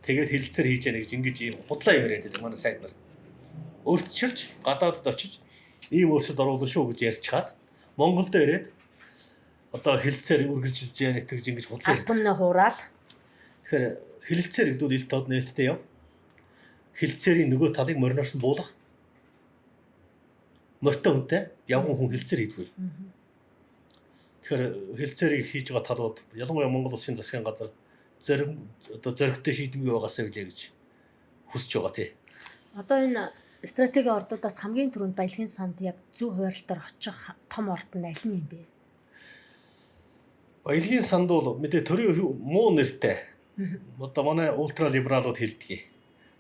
тэгээд хилцээр хийж яана гэж ингэж ийм худлаа юм яриад байдаг манай сайд нар. Өөрчлөлж гадаадд очиж ийм өөрчлөлт оруулах шүү гэж ярьж хаад Монголд ирээд одоо хилцээр үргэлжилж яана гэж ингэж худлаа. Алтомны хураал. Тэгэхээр хилцээр гэдүүд ил тод нээлттэй яв. Хилцээрийн нөгөө талыг мориноос нь буулгах. Морьтой хүнтэй явган хүн хилцээр хийдгүй. Тэгэхээр хилцээрийг хийж байгаа талууд ялангуяа Монгол Улсын засгийн газар зоригтой шийдэмгүй байгаасаа гэлээ гэж хүсэж байгаа тий. Одоо энэ стратегийн ордуудаас хамгийн түрүүнд баялагын санд яг зөв хуваарлалтаар очих том орд нь аль нь юм бэ? Баялагын санд бол мэдээ төрийн муу нэртэй. Одоо манай ультралибералууд хэлдэг.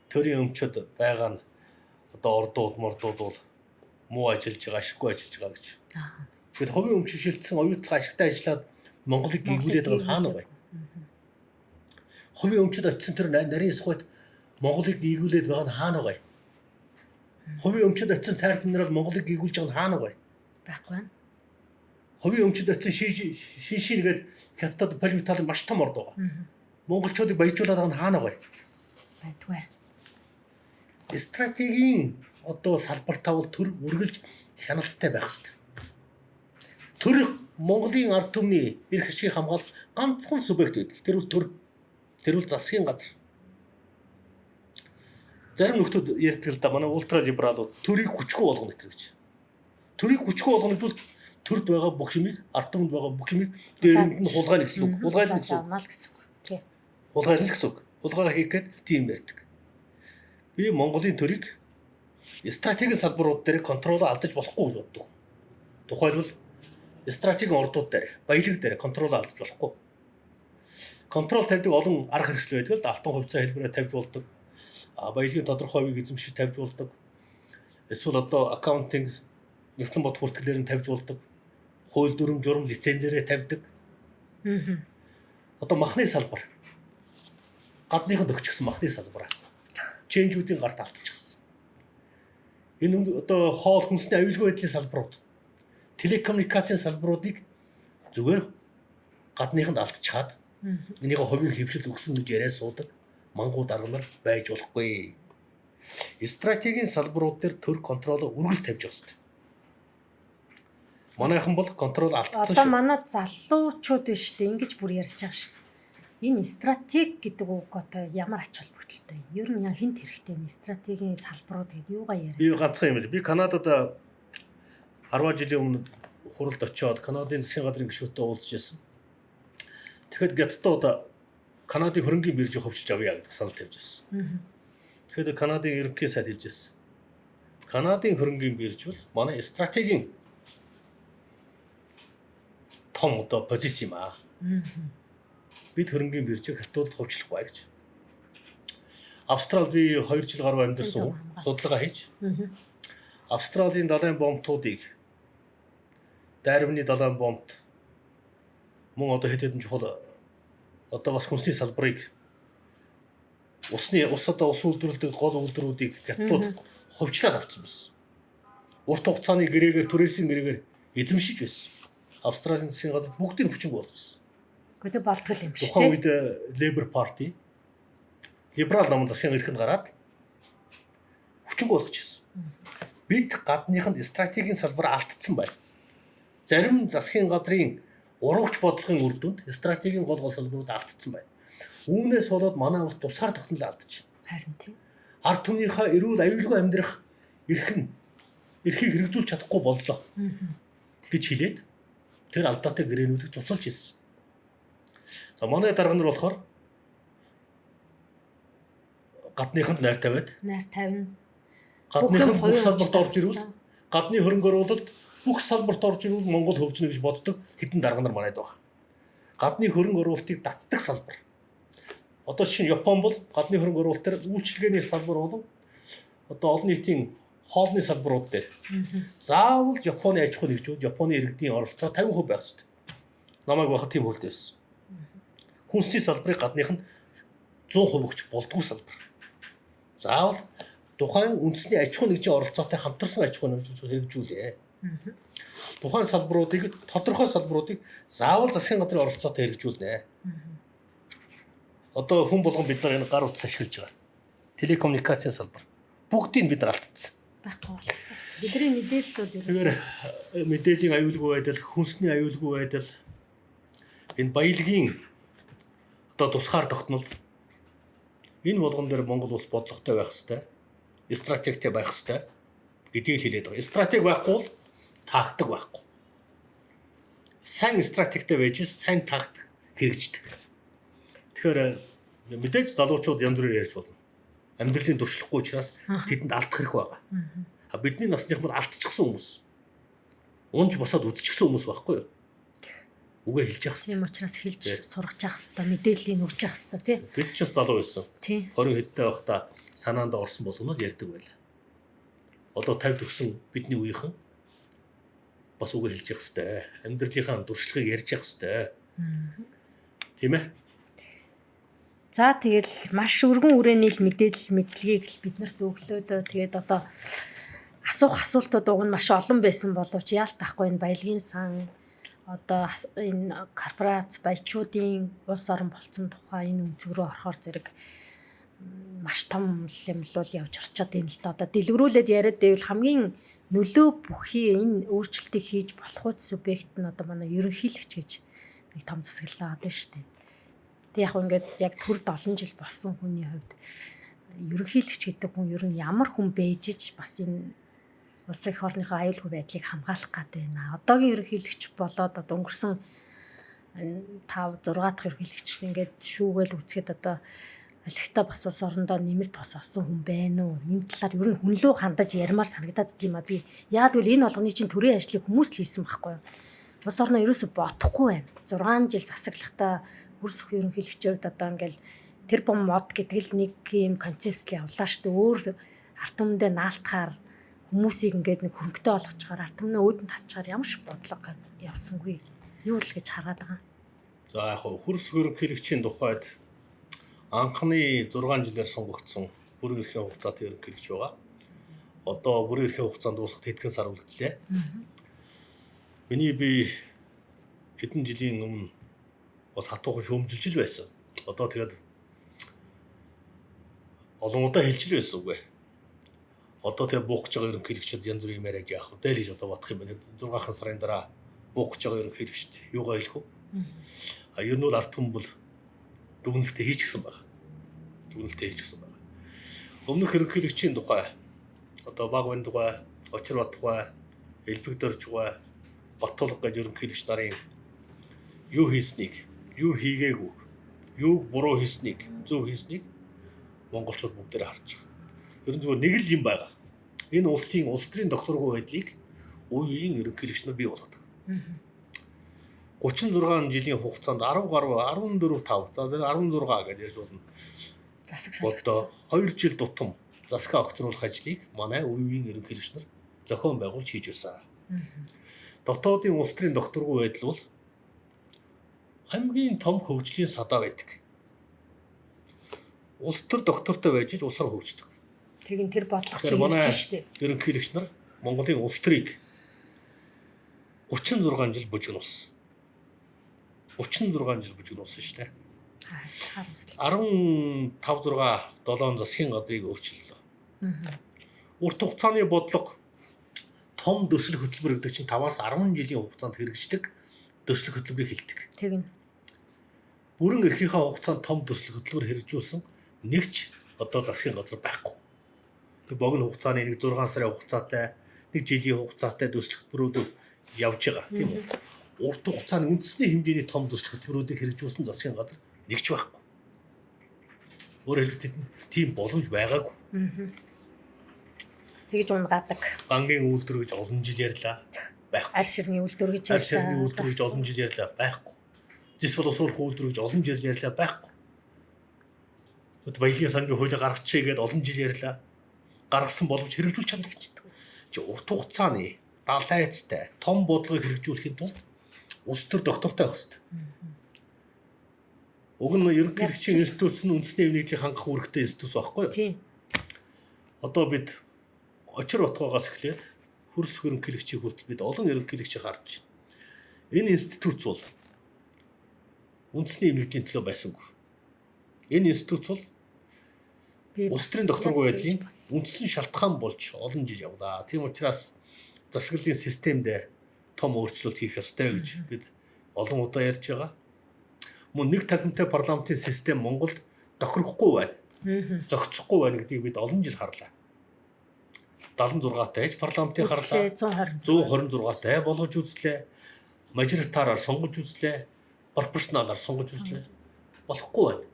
Төрийн өмчөд байгаа нь одоо ордууд мордууд бол муу ажиллаж байгаа, ашиггүй ажиллаж байгаа гэж. Тэгэхэд ховын өмч шилжсэн оюутлага ашигтай ажиллаад Монголыг гүйгүүлээд байгаа хаана вэ? Ховын өмчөд очисон тэр нарийн сухад Монголыг гүйгүүлээд байгаа нь хаана вэ? Хувийн өмчөд очсон цайр минерал Монголыг гүйгүүлж байгаа нь хаана вэ? Байхгүй байна. Хувийн өмчөд очсон шингээд хятад полиметалын маш том орд байгаа. Монголчуудыг баяжуулаад байгаа нь хаана вэ? Байдгүй. Стратегийн одоо салбартаа бол төр үргэлж хяналттай байх хэрэгтэй. Төр Монголын ард түмний эрх ашиг хамгаалах ганцхан субъект байдаг. Тэр бол засгийн газар. Зарим нөхдөд ярьдаг л да манай ультралибералууд төрийг хүчгүй болгоно гэж. Төрийг хүчгүй болгоно бол төрд байгаа бүх юмыг ард түмэнд байгаа бүх юмыг дээрэнд нь хулгайна гэсэн үг. Хулгайлна гэсэн үг. Тий. Хулгайлна гэсэн үг. Хулгайгаа хийгээд тийм ярьдаг. Би Монголын төрийг стратегийн салбарууд дээр контролоо алдаж болохгүй гэж боддог. Тухайлбал стратегийн ордууд дээр, баялаг дээр контролоо алдаж болохгүй. Контрол тавьдаг олон арга хэрэгсэл байдаг л да. Алтан хувьцаа хэлбэрээр тавьж болдог. Баялагын тодорхой хувийг эзэмшиж тавьж болдог. Эсвэл одоо аккаунтинг нэгтлэн бод хүртгэлээр нь тавьж болдог. Хууль дүрм журам лицензээрээ тавьдаг. Одоо махны салбар. Гадныханд өгчихсөн махны салбараа. Чэнжүүдийн гарт алдчихсан. Энэ одоо хоол хүнсний аюулгүй байдлын салбарууд, телекоммуникацийн салбаруудыг зүгээр гадныханд алдчихад энийг хувийн хөвшилд өгсөн гэж яриа суудаг мангуу дарга нар байж болохгүй. Стратегийн салбарууд дээр төр контролоо үргэлж тавьж явах хэрэгтэй. Манайхан бол контрол алдсан шүү. Одоо манай залуучууд биш үү ингэж бүр ярьж байгаа шүү. Энэ стратеги гэдэг үг одоо ямар ач холбогдолтой юм? Ер нь хинт хэрэгтэй энэ стратегийн салбарууд гэдэг юугаа яриа? Би ганцхан юм л. Би Канадад 10 жилийн өмнө хуралд очиод Канадын засгийн газрын гишүүнтэй уулзж байсан. Тэгэхэд Гаттууд Канадын хөрөнгийн биржийг хөвчилж авъя гэдэг санал тавьж байсан. Тэгэхээр Канадын ерөнхий сайд хэлж байсан. Канадын хөрөнгийн бирж бол манай стратегийн том одоо позиц юм аа. Бид хөрөнгийн биржийг хятадд хөвчлөхгүй гэж. Австралид би 2 жил гаруй амьдарсан судалгаа хийж. Австралийн далайн бомбтуудыг дайрвны далайн бомбт мөн одоо хэд хэдэн чухал одоо бас хүнсний салбарыг ус үйлдвэрлэдэг гол үйлдвэрүүдийг хятадд хөвчлээд авсан байсан. Урт хугацааны гэрээгээр түрээсийн гэрээгээр эзэмшиж байсан. Австралийн засгийн газар бүгдийг хүчинг болгосон. Гэхдээ болтгол юм шүү дээ. Тухайн үед Labour Party либерал намын засгийн эрхэнд гараад хүчинг болгож ирсэн. Бид гадныханд стратегийн салбар алдсан байна. Зарим засгийн газрын урагч бодлогын үр дүнд стратегийн гол салбарууд алдсан байна. Үүнээс болоод манай улс тусгаар тогтнол алдаж байна. Харин тийм. Ард түмнийхээ эрүүл аюулгүй амьдрах эрхийг хэрэгжүүлж чадахгүй боллоо гэж хэлээд тэр алдаатай гэрээнүүдийг цуцалж ирсэн. За манай дарга нар болохоор гадныханд найр тавиад гадныханд бүх салбарт орж ирвэл гадны хөрөнгө оруулалт бүх салбарт орж ирвэл Монгол хөгжинө гэж боддог хэдэн дарга нар манайд байгаа. Гадны хөрөнгө оруулалтыг татдаг салбар. Одоо шинэ Япон бол гадны хөрөнгө оруулалтаар үйлчилгээний салбар болон одоо олон нийтийн хоолны салбарууд дээр заавал Японы аж ахуйг нэгжүүд Японы иргэдийн оролцоо 50% байх хэрэгтэй. Намайг бахад тийм хөлт байсан. Хүнсний салбарыг гадныханд 100% өгч болдгүй салбар. Заавал тухайн үндэсний аж ахуй нэгжийн оролцоотой хамтарсан аж ахуй нэгж хэрэгжүүлээ. Тухайн салбаруудыг тодорхой салбаруудыг заавал засгийн газрын оролцоотой хэрэгжүүлнэ. Одоо хүн болгон бид нар энэ гар утас ашиглаж байгаа. Телекоммуникацийн салбар бүгдийг бид нар алдсан. Байхгүй болчихсон. Бидний мэдээлэл бол Тэгэхээр мэдээллийн аюулгүй байдал, хүнсний аюулгүй байдал, энэ баялагын одоо тусгаар тогтнол энэ болгон дээр Монгол улс бодлоготой байх хэрэгтэй, стратегтэй байх хэрэгтэй гэдгийг хэлээд байгаа. Стратеги байхгүй бол тактик байхгүй. Сайн стратегтэй байж сайн тактик хэрэгждэг. Тэгэхээр мэдээж залуучууд янз бүрээр ярьж болно. Амьдралын туршлахгүй учраас тэдэнд алдах хэрэг байгаа. Бидний насных бол алдчихсан хүмүүс. Унж босоод үзчихсэн хүмүүс байхгүй юу? Үгээ хэлж явах хэрэгтэй. Тийм учраас хэлж сургаж явах хэрэгтэй, мэдээллийг өгч явах хэрэгтэй, тий. Бид ч бас залуу байсан. 20 хэдтэй байхдаа санаанд орсон болгоно ярьдаг байлаа. Одоо 50 төгсөн бидний үеийнхэн бас үгээ хэлж явах хэрэгтэй. Амьдралынхаа туршлагыг ярьж явах хэрэгтэй. Тийм ээ. За тэгэл маш өргөн үрээний л мэдээлэл мэдлэгийг л биднэрт өглөөдөө тэгээд одоо асуултууд уг нь маш олон байсан боловч яалт ахгүй энэ баялагын сан одоо энэ корпорац баячуудын улс орон болцсон тухай энэ өнцөг рүү орохоор зэрэг маш том юм л явж орчоод байна л да. Одоо дэлгэрүүлээд яриад байвал хамгийн нөлөө бүхий энэ өөрчлөлтийг хийж болох үс субъект нь одоо манай ерөнхийлөгч гэж нэг том засаглалаа одоо шүү дээ. Тэг яг ингээд яг төрд олон жил болсон хүний хувьд ерөнхийлөгч гэдэг хүн ер нь ямар хүн байж иж бас энэ улсын их орныхоо аюулгүй байдлыг хамгаалах гэдэг байна. Одоогийн ерөнхийлөгч болоод одоо өнгөрсөн 5 6 дахь ерөнхийлөгч ингээд шүүгээл үцгээд одоо алигта бас улс орондоо нэмэлт тос олсон хүн байна уу? Энэ талаар ер нь хүн лөө хандаж ярмаар санагдаад тийм а би. Яг л энэ болгоны чинь төрийн ажлыг хүмүүс л хийсэн байхгүй юу? Улс орноо ерөөсө бодохгүй байна. 6 жил засаглахдаа хөрсөх ерөнхийлөгчийн хувьд одоо ингээл тэр бом мод гэдэг л нэг юм концепцлээ явуулаа шүү дээ. Өөр арт түмэндээ наалтахаар хүмүүсийг ингээд нэг хөрөнгөтэй болгочоор арт түмнээ өөдөнд татчихаар ямар ч бодлого явсангүй. Юу л гэж хараад байгаа. За яг хөрсөх ерөнхийлөгчийн тухайд анхны 6 жилээр сонгогдсон бүрэн эрхийн хугацаатай ерөнхийлөгч байгаа. Одоо бүрэн эрхийн хугацаанд дуусахад хэдхэн сар үлдлээ. Миний би хэдэн жилийн өмнө бас хатуухан шүүмжилж байсан. Одоо тэгээд олон удаа хэлж байсан үгүй. Одоо тэгээд буух гэж байгаа ерөнхийлөгчд янз бүрийн юм яриад яах вэ? Дээл гэж одоо бодох юм байна. 6 сарын дараа буух гэж байгаа ерөнхийлөгчд юугаа хэлэх вэ? Ер нь бол арт түмэн бол дүгнэлтээ хийчихсэн байна. Өмнөх ерөнхийлөгчийн тухай одоо Багвын тухай, Очирбат тухай, Элбэг тухай, Баттулга гэж ерөнхийлөгч нарын юу хийснийг, юу хийгээгүй, юу буруу хийснийг, зөв хийснийг монголчууд бүгдээрээ харж байгаа. Ер нь зөвхөн нэг л юм байгаа. Энэ улсын улс төрийн докторгүй байдлыг үеийн ерөнхийлөгч нар бий болгодог. 36 жилийн хугацаанд 10 гаруй 14 5 за 16 гэж ярьж болно. Одоо 2 жил тутам засаг огцруулах ажлыг манай үеийн ерөнхийлөгч нар зохион байгуулж хийж байсан. Дотоодын улс төрийн докторгүй байдал бол хамгийн том хөгжлийн садаа байдаг. Улс төр доктортой байж иж улсаар хөгждөг. Тэгин тэр бодлого чинь ирж штэ. Ерөнхийлөгч нар Монголын улс төрийг 36 жил бүжигнүүлсэн. 36 жил бүжигнүүлсэн шүү дээ. Харамсалтай. 15 6 7 засгийн газрыг өөрчиллөө. Урт хугацааны бодлого том дөсөл хөтөлбөр гэдэг чинь 5-аас 10 жилийн хугацаанд хэрэгждэг дөсөл хөтөлбөрийг хэлдэг. Тэгнь. Бүрэн эрхийнхээ хугацаанд том дөсөл хөтөлбөр хэрэгжүүлсэн нэг ч одоо засгийн газар байхгүй. Тэг богино хугацааны нэг 6 сарын хугацаатай, нэг жилийн хугацаатай дөсөл хөтөлбөрүүд явж байгаа тийм үү? Урт хугацааны үндэсний хэмжээний том дөсөл хөтөлбөрүүдийг хэрэгжүүлсэн засгийн газар нэг ч байхгүй. Өөрөөр хэлбэл тийм боломж байгаагүй. Тэгж унгаадаг. Гангийн үйлдвэр гэж олон жил ярьлаа. Байхгүй. Арь ширний үйлдвэр гэж ярьлаа. Арь ширний үйлдвэр гэж олон жил ярьлаа. Байхгүй. Зис боловсруулах үйлдвэр гэж олон жил ярьлаа. Байхгүй. Баялагын сангийн хуулийг гаргачихъя гэдээ олон жил ярьлаа. Гаргасан боловч хэрэгжүүлж чадна гэж. Чи урт хугацааны далайцтай том бодлогыг хэрэгжүүлэхэд тулд улс төр доктортой байх хэрэгтэй. Уг нь ерөнхийлөгчийн институтс нь үндэсний эвнийдлийг хангах үүрэгтэй институт байхгүй юу? Тийм. Одоо бид очир утгаагаас эхлээд хөрс ерөнхийлөгчийн хүртэл бид олон ерөнхийлөгчийг харж байна. Энэ институт бол үндэсний эвнийдлийн төлөө байсангүй. Энэ институт бол улс төрийн докторгүй байдлын үндсэн шалтгаан болж олон жил явлаа. Тийм учраас засаглалын системд том өөрчлөлт хийх ёстой гэж бид олон удаа ярьж байгаа. Мөн нэг тахимтай парламентын систем Монголд тохирохгүй байна. Зохицохгүй байна гэдгийг бид олон жил харлаа. 76 тайж парламентыг харлаа. 126 тай болгож үзлээ. Мажоритараар сонгож үзлээ. Пропорционалаар сонгож үзлээ. Болохгүй байна.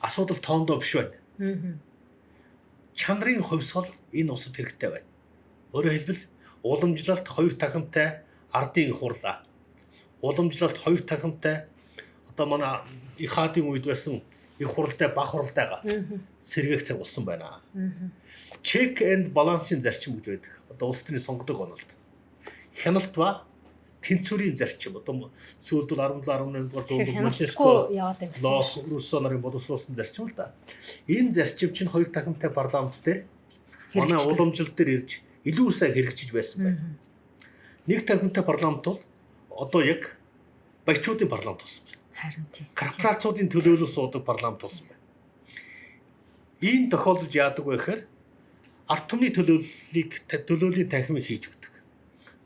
Асуудал тоондоо биш байна. Чанарын хувьсгал энэ улсад хэрэгтэй байна. Өөрөөр хэлбэл уламжлалт 2 тахимтай ардын их хурлаа. Уламжлалт 2 тахимтай одоо манай их хаадын үед байсан их хуралтай бага хуралтайгаа сэргээх цаг болсон байна. Check and balance-ийн зарчим гэж байдаг. Одоо улс төрийн сонгодог онолд. Хяналт ба тэнцвэрийн зарчим. Одоо сүүлд бол 17 18 дугаар зуунд Монтеско Руссо нарын боловсруулсан зарчим л да. Энэ зарчим чинь 2 тахимтай парламент дээр манай уламжлал дээр ирж илүү сайн хэрэгжиж байсан байна. Нэг танхимтай парламент бол одоо яг баячуудын парламент болсон байна. Харин тийм. Корпорацуудын төлөөлөл суудаг парламент болсон байна. Ийм тохиолдож яадаг вэ гэхээр ард түмний төлөөллийн танхимыг хийж өгдөг.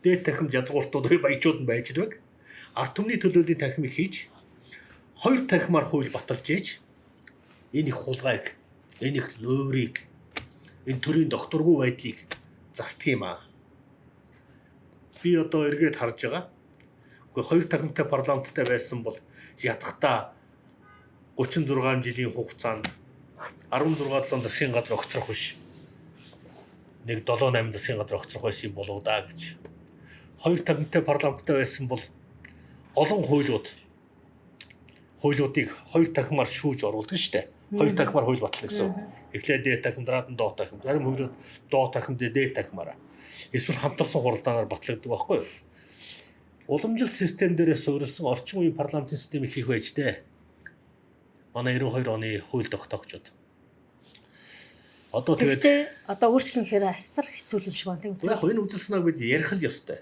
Дээд танхим язгууртууд баячууд нь байж ирвэг. Ард түмний төлөөллийн танхимыг хийж хоёр танхимаар хууль баталж ээж энэ их хулгайг, энэ их лөөврийг, энэ төрлийн докторгүй байдлыг засдаг юм аа. Би одоо эргээд харж байгаа. Гэхдээ хоёр танхимтай парламенттай байсан бол ятгахта 36 жилийн хугацаанд 16-7 засгийн газар огцрох биш. Нэг 7-8 засгийн газар огцрох байсан юм болоо да гэж. Хоёр танхимтай парламенттай байсан бол олон хуулиудыг хоёр танхимаар шүүж оруулдаг шүү дээ. Хоёр танхимаар хууль батлах гэсэн. Эхлээд дээд танхим, дараад нь доод танхим. Зарим хуулиуд доод танхим дээд танхимаараа. Эсвэл хамтарсан хуралдаанаар батлагддаг байхгүй юу? Уламжлалт систем дээрээ суурилсан орчин үеийн парламентын системийг хийх байж дээ. Манай 92 оны хууль тогтоогчид. Одоо тэгээд одоо өөрчлөнөхээр асар хэцүү юм шиг байна тийм үү? Яг энэ үзэл санааг бид ярих л ёстой.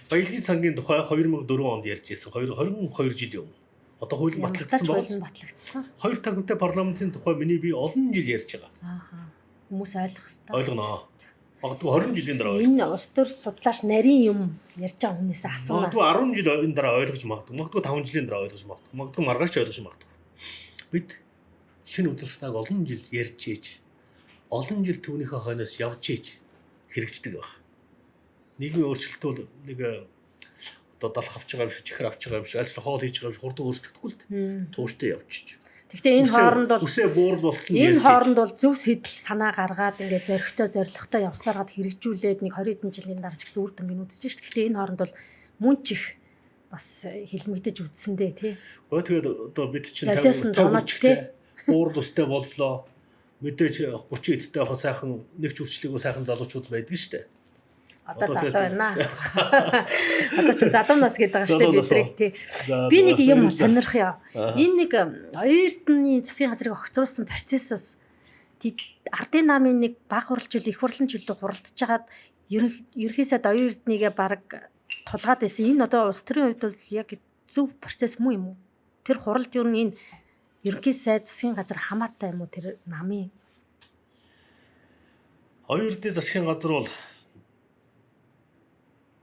Баялагын сангийн тухай 2004 онд ярьж ирсэн. 22 жилийн өмнө. Одоо хууль батлагдсан байна. Хоёр танхимтай парламентын тухай миний би олон жил ярьж байгаа. Хүмүүс ойлгох хэрэгтэй. Ойлгоно. Магадгүй 20 жилийн дараа ойлгох. Энэ улс төр судлаач нарийн юм ярьж байгаа хүнээс асууна. Магадгүй 10 жилийн дараа ойлгож магадгүй. Магадгүй 5 жилийн дараа ойлгож магадгүй. Магадгүй маргааш ойлгож магадгүй. Бид шинэ үзэл санааг олон жил ярьж ээж, олон жил түүнийхээ хойноос явж ээж хэрэгждэг байх. Нийгмийн өөрчлөлт бол нэг одоо далах авч байгаа юм шиг, чихэр авч байгаа юм шиг, альс хоол хийж байгаа юм шиг хурдан өөрчлөгдөхгүй л тууштай явчих. Гэхдээ энэ хооронд бол үсээ буурал болтол энэ хооронд бол зөв сэтэл санаа гаргаад ингээд зоригтой явсараад хэрэгжүүлээд нэг 20 хэдэн жилийн дараа ч гэсэн үр дүнг үзэж шít. Гэхдээ энэ хооронд бол мөн ч их бас хилмигдэж үдсэндээ тий. Тэгээд одоо бид чинь тавьж буурал үстэй боллоо. Мэдээж 30 эдтэй байх сайхан нэг ч үрчлээгөө сайхан залуучууд байдаг шít. Одоо залуу байна. Одоо ч залуу нас гэдэг байгаа шүү дээ бидрэг тий. Би нэг юм сонирх яа. Энэ нэг оюутны засгийн газрыг огцруулсан процессоос ардын намын нэг баг хурлчлал их хурлын чөлөө хуралдаж хагаад ерөнхийсэд оюутныгээ баг тулгаад байсан. Энэ одоо улс төрийн хувьд бол яг зөв процесс муу юм уу? Тэр хуралд юу энэ ерөнхий сайд засгийн газар хамаатай юм уу тэр намын? Оюутны засгийн газар бол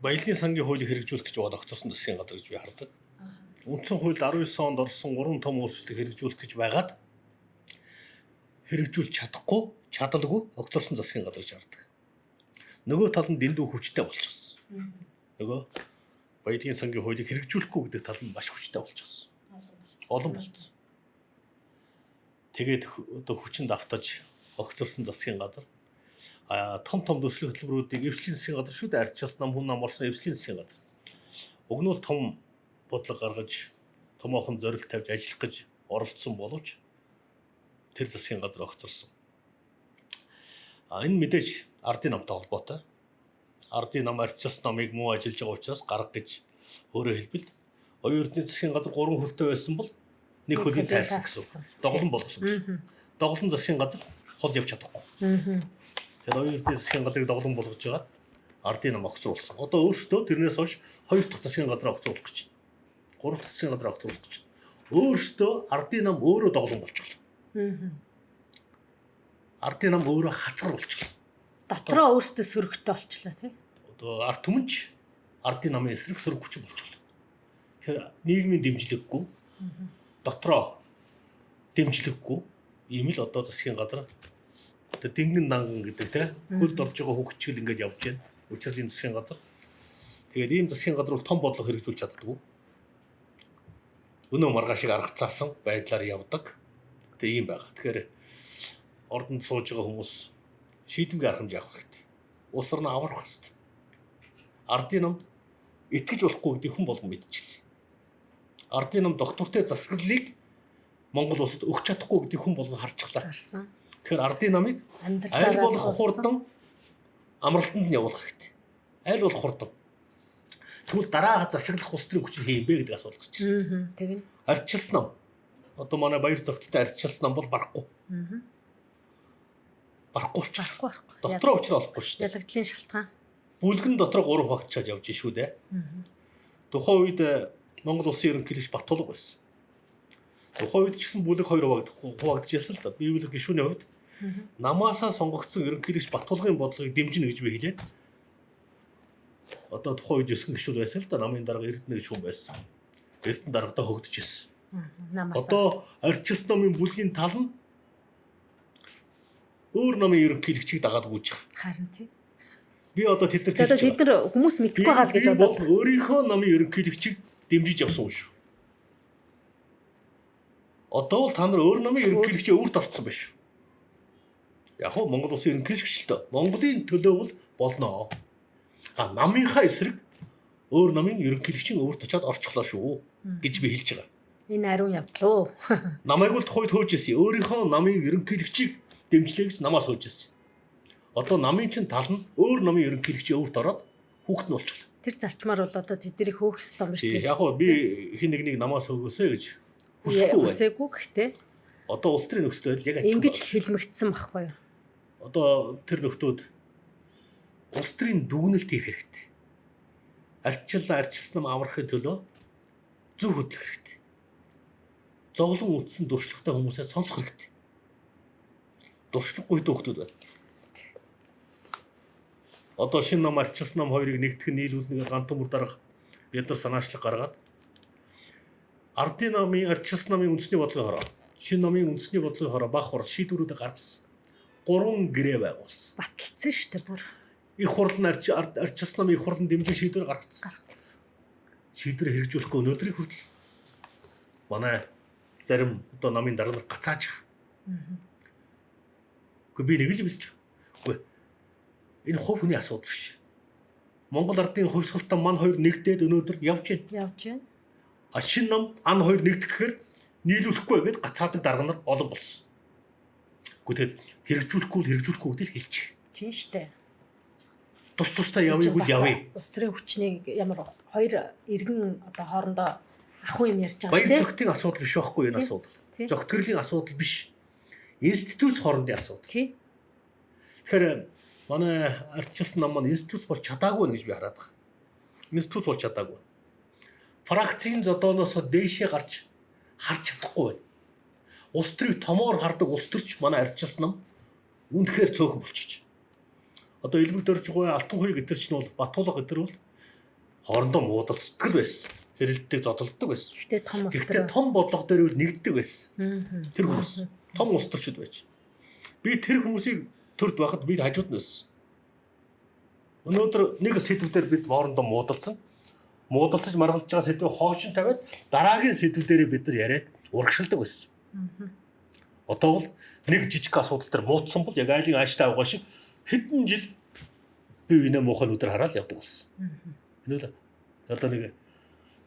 Баялагын сангийн хуулийг хэрэгжүүлэх гэж огцорсон засгийн газар гэж би хардаг. Үндсэн хуульд 19 онд орсон 3 том өөрчлөлтийг хэрэгжүүлэх гэж байгаад хэрэгжүүлж чадалгүй огцорсон засгийн газар гэж хардаг. Нөгөө тал нь дэндүү хүчтэй болчихсон. Нөгөө Баялагын сангийн хуулийг хэрэгжүүлэхгүй гэдэг тал нь маш хүчтэй болчихсон. Олон болчихсон. Тэгээд одоо хүчинд автаж огцорсон засгийн газар том төслийн хөтөлбөрүүдийг эвслийн засгийн газар шүү дээ арчилсан нам хүн наморсон эвслийн засгийн газар. Уг нь бол том бодлого гаргаж томоохон зорилт тавьж ажиллах гэж оролдсон боловч тэр засгийн газар огцорсон. Энэ мэдээж ардын намтай холбоотой. Ардын нам арчилсан намыг муу ажиллаж байгаа учраас гарга гэж өөрөө хэлбэл оюутны засгийн газар 3 хөлтэй байсан бол нэг хөлийн тайрсан гэсэн. Доголон болгосон гэсэн. Доголон засгийн газар хол явж чадахгүй. Тэгээд оюутны засгийн газрыг доголон болгож жагаад ардын нам огцруулсан. Одоо өөрөөсөө тэрнээс хойш 2 дахь засгийн газар огцруулах гэж байна. 3 дахь засгийн газар огцруулах гэж байна. Өөрөөсөө ардын нам өөрөө доголон болчихлоо. Ардын нам өөрөө хацгар болчихлоо. Дотроо өөрөөсөө сөрөгтэй болчихлоо тий. Одоо ард түмэнч ардын намын эсрэг сөрөг хүч болчихлоо. Тэгэхээр нийгмийн дэмжлэггүй дотроо дэмжлэггүй ийм л одоо засгийн газар одоо дэнгэн нанган гэдэг те хөлд орж байгаа хөвгчгөл ингэж явж байна. Учирлын засгийн газар. Тэгээд ийм засгийн газар бол том бодлого хэрэгжүүлж чаддаггүй. Өнөө маргаашиг арга цаасан байдлаар явдаг. Тэгээ ийм байгаа. Тэгэхээр ордонд сууж байгаа хүмүүс шийдэмгий арга хэмжээ авах хэрэгтэй. Улс орноо аврах хэрэгтэй. Ардын намд итгэж болохгүй гэдэг хүн болгон мэдчихлээ. Ардын нам доктортой засаглалыг Монгол улсад өгч чадахгүй гэдэг хүн болгон харчихлаа. Харсан. Тэгэхээр ардын намыг аль болох хурдан амралтанд нь явуулах хэрэгтэй. Аль болох хурдан. Тэгвэл дараа засаглах улс төрийн хүчин хэм бэ гэдэг асуулт гарч ирсэн. Тэгнь. Арчилсан нам. Одоо манай баяр зөгттэй арчилсан нам бол барахгүй. Барахгүй болчих. Барахгүй. Дотроо учраа олохгүй шүү дээ. Ялагдлын шалтгаан. Бүлгэн дотроо 3 факт чад явж шүү дээ. Тухайн үед Монгол улсын ерөнхийлөгч Батулга байсан. Тухайн үед ч гэсэн бүлэг 2 хуваагдаж ясал л да. Би бүлэг гишүүний хувьд намаасаа сонгогдсон ерөнхийлөгч Батулгын бодлогыг дэмжинэ гэж би хэлээд одоо тухайн үед 9 гишүүн байсан л да. Намын дарга Эрдэнэ гэж хүн байсан. Эрдэнэ даргатаа хөгдөж ирсэн. Одоо арчилс намын бүлгийн тал нь өөр намын ерөнхийлөгчийг дагаад гүйж байгаа. Харин тийм. Би одоо тэд нар одоо тэд нар хүмүүс мэдгүй хаал гэж бодоод өөрийнхөө намын ерөнхийлөгчийг дэмжиж явсан юм шүү. Одоо л та нар өөр намын ерөнхийлөгчөө өөрт орцсон байх шүү. Яг нь Монгол улсын ерөнхийлөгч л дөө. Монголын төлөө бол болно. Намынхаа эсрэг өөр намын ерөнхийлөгчийн өөрт очиад орчихлоо шүү гэж би хэлж байгаа. Энэ ариун явдлаа. Намайг бол тухайд хөөж ирсэн. Өөрийнхөө намын ерөнхийлөгчийг дэмжлээ гэж намаас хөөж ирсэн. Одоо намын чинь тал нь өөр намын ерөнхийлөгчийн өөрт ороод хүүхэд нь болчихлоо. Тэр зарчмаар бол одоо тэднийг хөөх ёстой юм шүү дээ. Яг нь би хин нэг намаас өгөөсэй гэж хүсэхгүй байна. Хүсээгүй гэхдээ одоо улс төрийн нөхцөл байдал яг ингэж л хэлмэгдсэн байхгүй юу? Одоо тэр нөхдүүд улс төрийн дүгнэлт хийх хэрэгтэй. Арчилсан нам аврахын төлөө зөв хөдлөх хэрэгтэй. Зовлон үтсэн дуршлагтай хүмүүсээ сонсох хэрэгтэй. Дуршлаггүй нөхдүүд байна. Одоо шинэ нам арчилсан нам хоёрыг нэгтгэх нийлүүлнэ ганц төмөр дарга бид нар санаачлаг гаргаад ардын намын арчилсан намын үндэсний бодлогын хороо шинэ намын үндэсний бодлогын хороо баг хурал шийдвэрүүдийг гаргасан. 3 гэрээ байгуулсан. Баталсан шүү дээ бүр. Их хурал нь арчилсан намын их хурлын дэмжин шийдвэр гаргацсан. Шийдвэр хэрэгжүүлэхгүй өнөөдрийн хүртэл манай зарим одоо намын дарга нар гацааж байгаа. Гэхдээ би нэг л билж байгаа. Энэ хувь хүний асуудал биш. Монгол ардын хувьсгалтаа мань хоёр нэгдээд өнөөдөр явж байна. Шинэ нам ан хоёр нэгдэхээр нийлүүлэхгүй гэдээ гацаадаг дарга нар олон болсон. Гэхдээ хэрэгжүүлэхгүй гэдээ хэлж байгаа. Тийм шүү дээ. Тустай явъя гэж явъя. Улс төрийн хүчнийг ямар хоёр иргэн одоо хоорондоо ахуй юм ярьж байгаа шүү дээ. Баяр зохицын асуудал биш байхгүй энэ асуудал. Зохицлын асуудал биш. Институт хоорондын асуудал. Тэгэхээр манай арчилсан нам маань институт бол чадаагүй гэж би хараад байгаа. Институт бол чадаагүй. Фракцийн зодооноос дээшээ гарч харж чадахгүй байна. Улс төрийг томоор хардаг улс төрч манай арчилсан нам үнэхээр цөөхөн болчихж. Одоо Элбэг Дөржиггүй Алтан хуй гэдэр чинь бол Батулга гэдэр бол хоорондоо муудалцдаг байсан. Хэрэлддэг зодолдог байсан. Гэхдээ том бодлого дээр үл нэгддэг байсан. Тэр хүмүүс том улс төрчд байж. Би тэр хүмүүсийг төрд байхад бид хажууд нь байсан. Өнөөдөр нэг сэдвээр бид хоорондоо муудалцсан. Муудалцаж маргалж байгаа сэдвээ хоошин тавиад дараагийн сэдвүүдээр бид нар яриад урагшилдаг байсан. Одоо бол нэг жижиг асуудал дээр муудсан бол яг айлын ааштай авгаа шиг хэдэн жил бие биенээ муухай нүдээр хараад явдаг болсон. Энэ л одоо нэг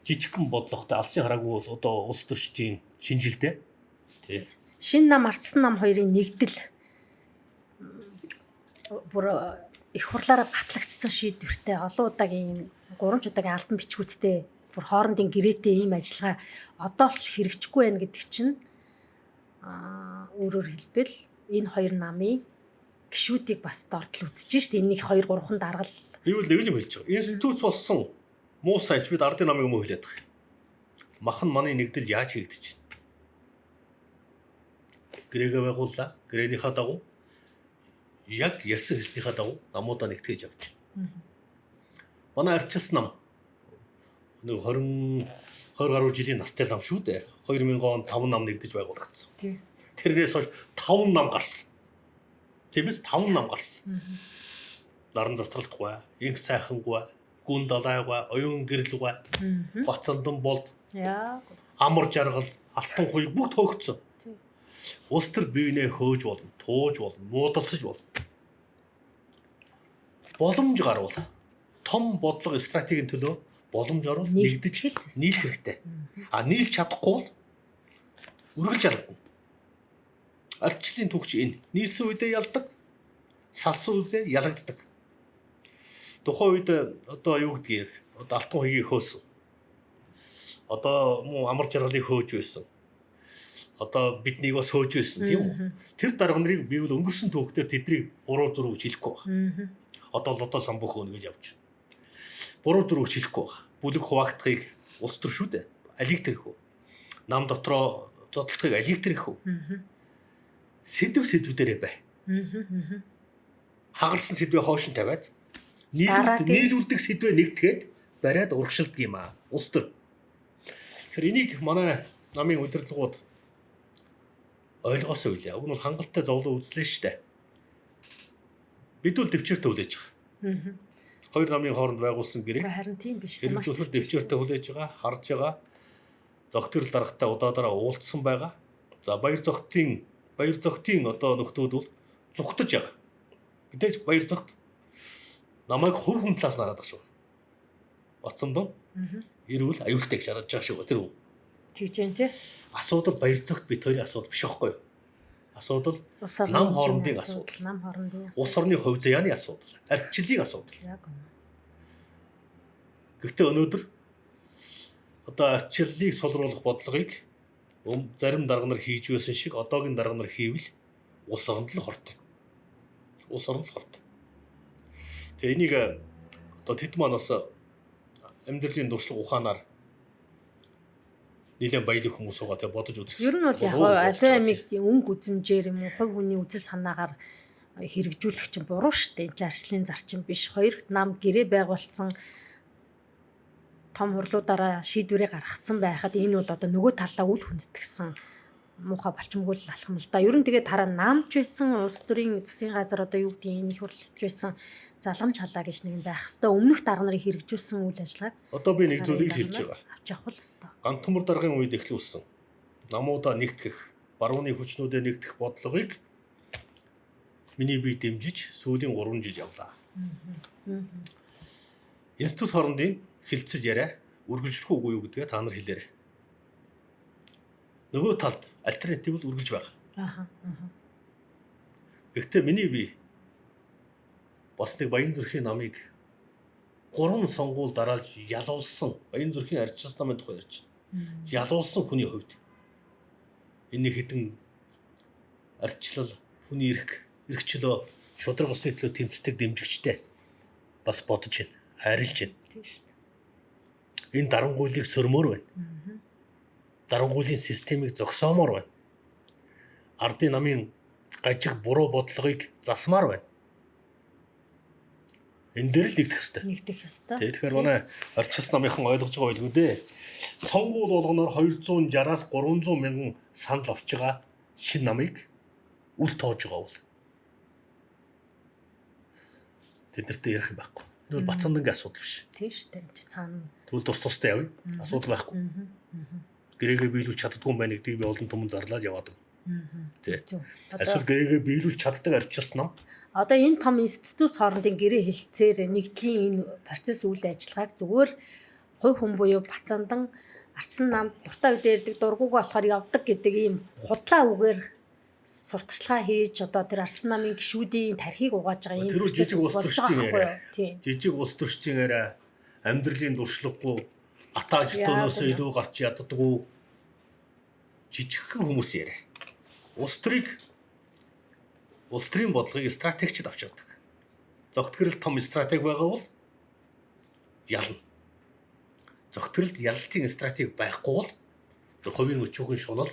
жижигхэн бодлоготой алсын хараагүй бол одоо улс төрчдийн шинжилтэй. Тий. Шинэ нам арчсан нам хоёрын нэгдэл бүр их хурлаараа батлагдсан шийдвэртэй олон удаагийн 3 удаагийн албан бичгүүдтэй бүр хоорондын гэрээтэй ийм ажиллагаа одоо л хэрэгжихгүй байх гэдэг чинь өөрөөр хэлбэл энэ хоёр намын гишүүдийг бас дордол үзэж штэ энийг 2 3хан даргал. Би бол нэг юм хэлж байгаа. Институт болсон муу сайж бид ардын намыг муу хэлээд байгаа. Махан маны нэгдэл яаж хийгдэж байна? Гэрээгээ байгууллаа. Гэрээнийхаа дагуу яг ярьсан хэлснийхаа дагуу намуудаа нэгтгэж явж байна. Манай арчилсан нам нэг 20 гаруй жилийн настай нам шүү дээ. 2000 он 5 нам нэгдэж байгуулагдсан. Тэрнээс хойш 5 нам гарсан. Тиймээс 5 нам гарсан. Наран застралтгүй, инх сайхангүй, гүн далайгүй, оюун гэрэлгүй, бацандан болд. Амар жаргал, алтан хуй бүгд хөөгцсөн. Улс төр биенээ хөөж болно, тууж болно, муудалцаж болно. Боломж гарвал том бодлого стратегийн төлөө боломж орвол нэгдэж нийлэх хэрэгтэй. Нийлж чадахгүй бол үргэлж ялгадна. Арчилын түгч энэ нийлсэн үедээ ялдаг, салсан үедээ ялагддаг. Тухайн үед одоо юу гэдгийг одоо алтан хуйгийг хөөсөн. Одоо муу амар жаргалыг хөөж байсан. одоо биднийг бас хөөж байсан тийм үү? Тэр дарга нарыг би бол өнгөрсөн түүхтэр тэднийг буруу зураг хэлэхгүй байна. Одоо л одоо самбөх хөнө гэж явж байна. Буруу зураг хэлэхгүй байна. Бүлэг хуваагдахыг улс төр шүү дээ. Алиг тэрх үү? Нам дотроо зодтолтыг алиг тэрх үү? Сэдвүүдэрээ бай. Хагарсан сэдвээ хоош нь тавиад нийлүүлдэг сэдвээ нэгтгээд бариад урагшилдаг юм аа. Улс төр. Тэгэхээр энийг манай намын удирдлагууд ойлгосоо үлээ. Уг нь бол хангалттай зовлон үзлээ шүү дээ. Бид бол дэвчээртэй хүлээж байгаа. Хоёр намын хооронд байгуулсан гэрээг харин тийм биш. хэрэгжүүлэлт дэвчээртэй хүлээж байгаа, харж байгаа. Зогтөрөл даргатай удаадараа уулзсан байгаа. За баяр зогтын одоо нөхдүүд бол зүгтэж байгаа. Мэдээж баяр зогт намайг хувь хүн талаас нь хараад байгаа шүү. Бацамдан ирүүл аюултайг шаардж байгаа шүү тэр үү. Тэгж जैन тий. Асуудал баяр зогт бит хоёрын асуудал биш байхгүй юу? Асуудал нам хоорондын асуудал. Улс орны хувь заяаны асуудал. Ардчлалын асуудал. Яг үнэ. Гэхдээ өнөөдөр одоо ардчлалыг сулруулах бодлогыг зарим дарга нар хийж байсан шиг одоогийн дарга нар хийвэл улс оронд л хорт. Улс оронд л хорт. Тэгээ энийг одоо тэд манаас амьдралын дуршлаг ухаанаар нэлээд баялаг хүмүүс байгаа тэгээ бодож үзэх. Ер нь бол яг аливаа амигдын өнгө үзмжээр юм уу хувь хүний үзэл санаагаар хэрэгжүүлэх чинь буруу шүү дээ. Энэ арчлалын зарчим биш. Хоёр нам гэрээ байгуулсан том хурлуудаараа шийдвэрээ гаргацсан байхад энэ бол одоо нөгөө талаа үл хүндэтгсэн муухай болчмгүй л алхам л да. Ер нь тэгээд тараа намч байсан улс төрийн засгийн газар одоо юу гэдгийг энэ их хурлч байсан заламж халаа гэж нэг байх хэвээр өмнөх дарга нарын хэрэгжүүлсэн үйл ажиллагааг одоо би нэг зүйлийг хэлж байгаа. Авч явах л хэвээр. Гантумар даргын үед эхлүүлсэн намуудаа нэгтгэх, барууны хүчнүүдэд нэгтгэх бодлогыг миний бие дэмжиж сүүлийн 3 жил явлаа. Институт хоорондын хилцэж яриа үргэлжлэх үгүй юу гэдгээ та нар хэлээрэй. Нөгөө талд альтернатив л үргэлж байгаа. Гэхдээ миний бие бас нэг Баян зүрхийн намыг 3 сонгуул дараалж ялуулсан Баян зүрхийн ардчилсан намын тухай ярьж байна. Ялуулсан хүний хувьд энэ хэдэн ардчлал хүний эрхчлөө шудраг усны төлөө тэмцдэг дэмжигчтэй бас бодож байна. Хайрлж байна. Тийм шүү дээ. Энэ дарангуйлыг сөрмөр байна. Дарангуйлын системийг зогсоомоор байна. Ардын намын гажиг буруу бодлогыг засмаар байна. Энэ дээр л нэгдэх ёстой. Нэгдэх ёстой. Тэгэхээр манай ардчилсан намынхан ойлгож байгаа байлгүй дээ. Сонгуул болгоноор 260-аас 300 мянган санал авч байгаа шинэ намыг үл тоож байгаа бол тэднэртэй ярих юм байхгүй. Энэ бол Бацандангийн асуудал биш. Тийм шүү дээ. Чи цаана Тэгвэл тустай явъя. Асуудал байхгүй. Гэрээгээ биелүүлж чаддгүй юм байна гэдгийг би олон түмэн зарлаад яваад байна. Эсвэл гэрээгээ биелүүлж чаддаг ардчилсан нам. Одоо энэ том институт хоорондын гэрээ хэлцээр нэгдлийн энэ процесс үйл ажиллагааг зүгээр хувь хүн буюу Бацандан ардсан нам дуртай үед ярьдаг дургууг болохоор явдаг гэдэг ийм худлаа үгээр сурталчилгаа хийж одоо тэр ардсан намын гишүүдийн тархийг угааж байгаа юм. Тэр үл жижиг улс төрчдийн яриа. Тийм. Жижиг улс төрчдийн яриа амьдралын дуршлаггүй атааж төнөөс илүү гарч яддаггүй жижигхэн хүмүүс яриа. Улс төрийн бодлогыг стратегчд авч явдаг. Зогтгөрөл том стратеги байгаа бол ялна. Зогтгөрөлд ялалтын стратеги байхгүй бол тэр хувийн өчүүхэн шунал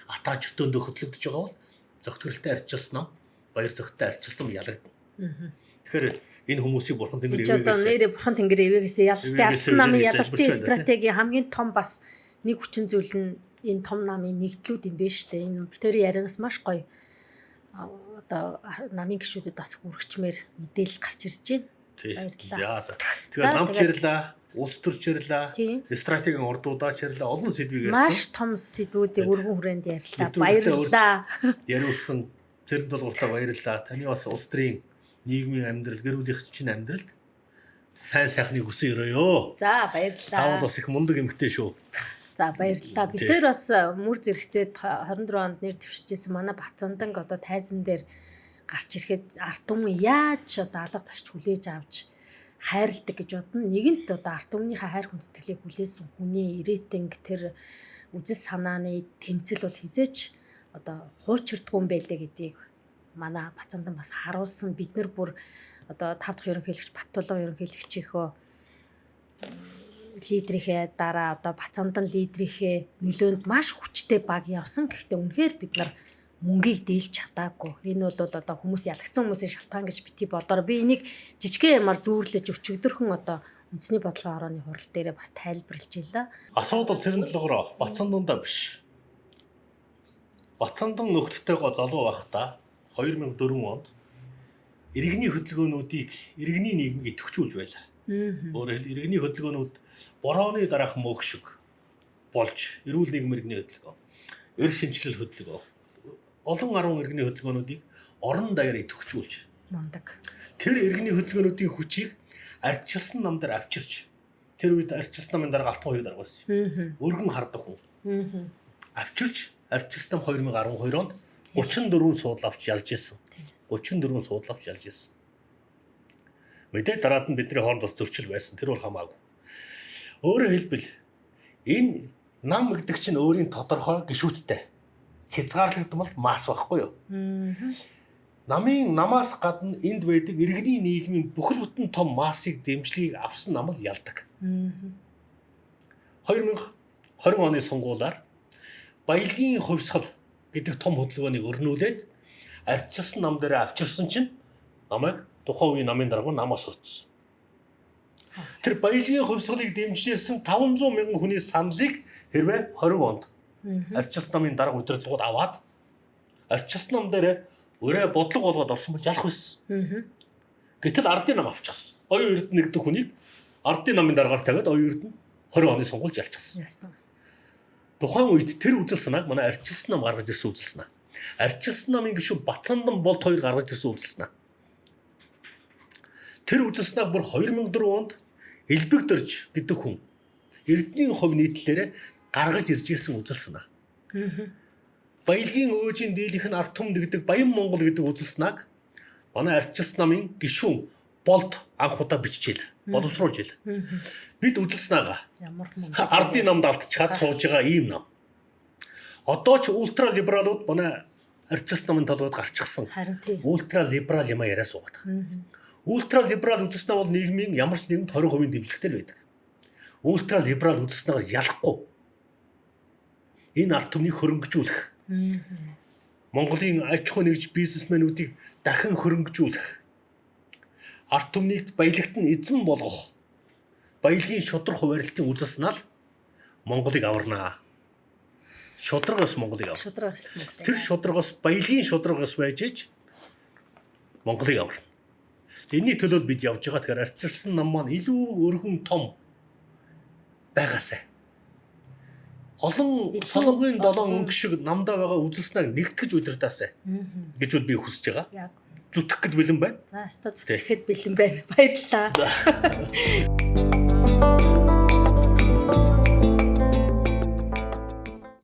атааж өтөөндөө хөтлөгдөж байгаа бол зогтгөрөлтэй арчилсан нам баяр зогттой арчилсан ялагдана. Тэгэхээр энэ хүмүүсийг бурхан тэнгэр эвээгээс одоо нэрээ бурхан тэнгэр эвээгээс ялалтын ардсан намын ялалтын стратеги хамгийн том бас нэг хүчин зүйл нь энэ том намын нэгдлүүд юм байна шүү дээ. Энэ битүүрийн ярианаас маш гоё одоо намын гишүүдэд бас хүргчмээр мэдээлэл гарч ирж байна. Баярлалаа. Тэгэхээр намч ярьлаа, улс төрч ярьлаа, стратегийн ордуудаач ярьлаа, олон сэдвийг ярьсан. Маш том сэдвүүдийг өргөн хүрээнд ярьлаа. Баярлалаа. Яриулсан зэрэг долгууртаа баярлалаа. Таны бас улс төрийн нийгмийн амьдрал, гэр бүлийн чинь амьдралд сайн сайхныг хүсэн өрөөё. За баярлалаа. Та бол бас их мундаг эмэгтэй шүү. За баярлалаа. Бид тээр бас мөр зэрэгцээд 24 онд нэр дэвшижсэн манай Бацанданг одоо тайзан дээр гарч ирэхэд ард түмэн яаж одоо алга тарч хүлээж авч хайрладаг гэж бодно. Нэгэнт одоо арт өмнөхөө хайр хүндэтгэлийг хүлээсэн хүний ирээдинг тэр үзэл санааны тэмцэл бол хизээч одоо хуучирдгүй юм байлээ гэдгийг манай Бацаандан бас харуулсан. Бид нар бүр одоо 5 дахь ерөнхийлөгч Баттулга ерөнхийлөгчийнхөө лидерийнхээ дараа одоо Бацаандан лидерийнхээ нөлөөнд маш хүчтэй баг явсан. Гэхдээ үнэхээр бид нар мөнгийг дийлж чадаагүй. Энэ бол одоо хүмүүс ялгцсан хүмүүсийн шалтгаан гэж бити бодоор би энийг жижигхэн ямаар зүүрлэж өчигдөрхөн одоо үндэсний бодлогын орооны хурал дээрээ бас тайлбарлаж илаа. Асуудал цэрэн толгороо Бацаандандаа биш. Бацаандан нөхдөдтэйгоо залуу байхдаа 2004 онд иргэний хөдөлгөөнүүдийг иргэний нийгмийг идэвхжүүлж байлаа. Өөрөөр хэлбэл иргэний хөдөлгөөнүүд борооны дараах мөг шиг болж эрүүл нийгэм иргэний хөдөлгөөн, эр шинжилэл хөдөлгөөн, олон 10 иргэний хөдөлгөөнүүдийг орон даяар идэвхжүүлж Мундаг. тэр иргэний хөдөлгөөнүүдийн хүчийг ардчилсан нам дээр авчирч тэр үед ардчилсан намын дарга алтан хоёуд дарга байсан. Өргөн хардаг хүн. Авчирч ардчилсан нам 2012 онд 34 суудал авч ялж исэн. 34 суудал авч ялж исэн. Мэдээж дараад нь бидний хооронд бас зөрчил байсан. Тэр бол хамаагүй. Өөрөөр хэлбэл энэ нам гэдэг чинь өөрийн тодорхой гишүүдтэй хязгаарлагдмал мас байхгүй юу? Намаас гадна энд байдаг иргэний нийгмийн бүхэл бүтэн том массыг дэмжлийг авсан нам л ялдаг. 2020 оны сонгуулиар баялагын хувьсгал гэдэг том хөдөлгөөнийг өрнүүлээд ардчилсан нам дээр авчирсан чинь намайг тухайн үеийн намын дарга намаас өтсөн. Тэр баялагын хувьсгалыг дэмжижсэн 500 мянган хүний саналыг хэрвээ 20 онд ардчилсан намын дарга удирдлагууд аваад ардчилсан нам дээр өрөө бодлого болгоод орсон бол ялах байсан. Гэтэл ардын нам авчихсан. Оюун эрдэнэ гэдэг хүнийг ардын намын даргаар тавиад оюун эрдэнэ 20 оны сонгуульд ялчихсан. Тухайн үед тэр үзэл санааг манай ардчилсан нам гаргаж ирсэн үзэл санаа. Ардчилсан намын гишүүн Бацаандан болт хоёр гаргаж ирсэн үзэл санаа. Тэр үзэл санааг бүр 2004 онд Элбэгдэрж гэдэг хүн Эрдэнийн хувь нийтлэлээр гаргаж ирж ирсэн үзэл санаа. Баялагын өөжийн дийлэх нь арт түмэн гэдэг Баян Монгол гэдэг үзэл санааг манай ардчилсан намын гишүүн болд анх удаа биччихэл, боловсруулж ил. Бид үзэл санаагаа ардын намд алдчихад сууж байгаа ийм нам. Одоо ч ультра либералууд манай ардчилсан намын толгойд гарчихсан. Ультра либерал юм яриа суугаад байгаа. Ультра либерал үзэл санаа бол нийгмийн ямар ч нэгэн 20% дэмжлэгтэй л байдаг. Ультра либерал үзэл санаагаар ялахгүй. Энэ арт түмнийг хөрөнгөжүүлэх. Монголын аж ахуй нэгж бизнесмэнүүдийг дахин хөрөнгөжүүлэх. Арт түмнийгт баялагт нь эзэн болгох. Баялагын шудраг хуваарлтын үзэл санаа л Монголыг аварнаа. Шудрагаас Монголыг аварна. Тэр шудрагаас баялагын шудрагаас байж ич Монголыг аварна. Энэний төлөө бид явж байгаа. Тэгэхээр ардчилсан нам маань илүү өргөн том байгаасай. Олон солонгийн 7 өнгө шиг намдаа байгаа үзэл санааг нэгтгэж удирдаасай гэж би хүсэж байгаа. Зүтгэхэд бэлэн байна. За, өстө зүтгэхэд бэлэн байна. Баярлалаа.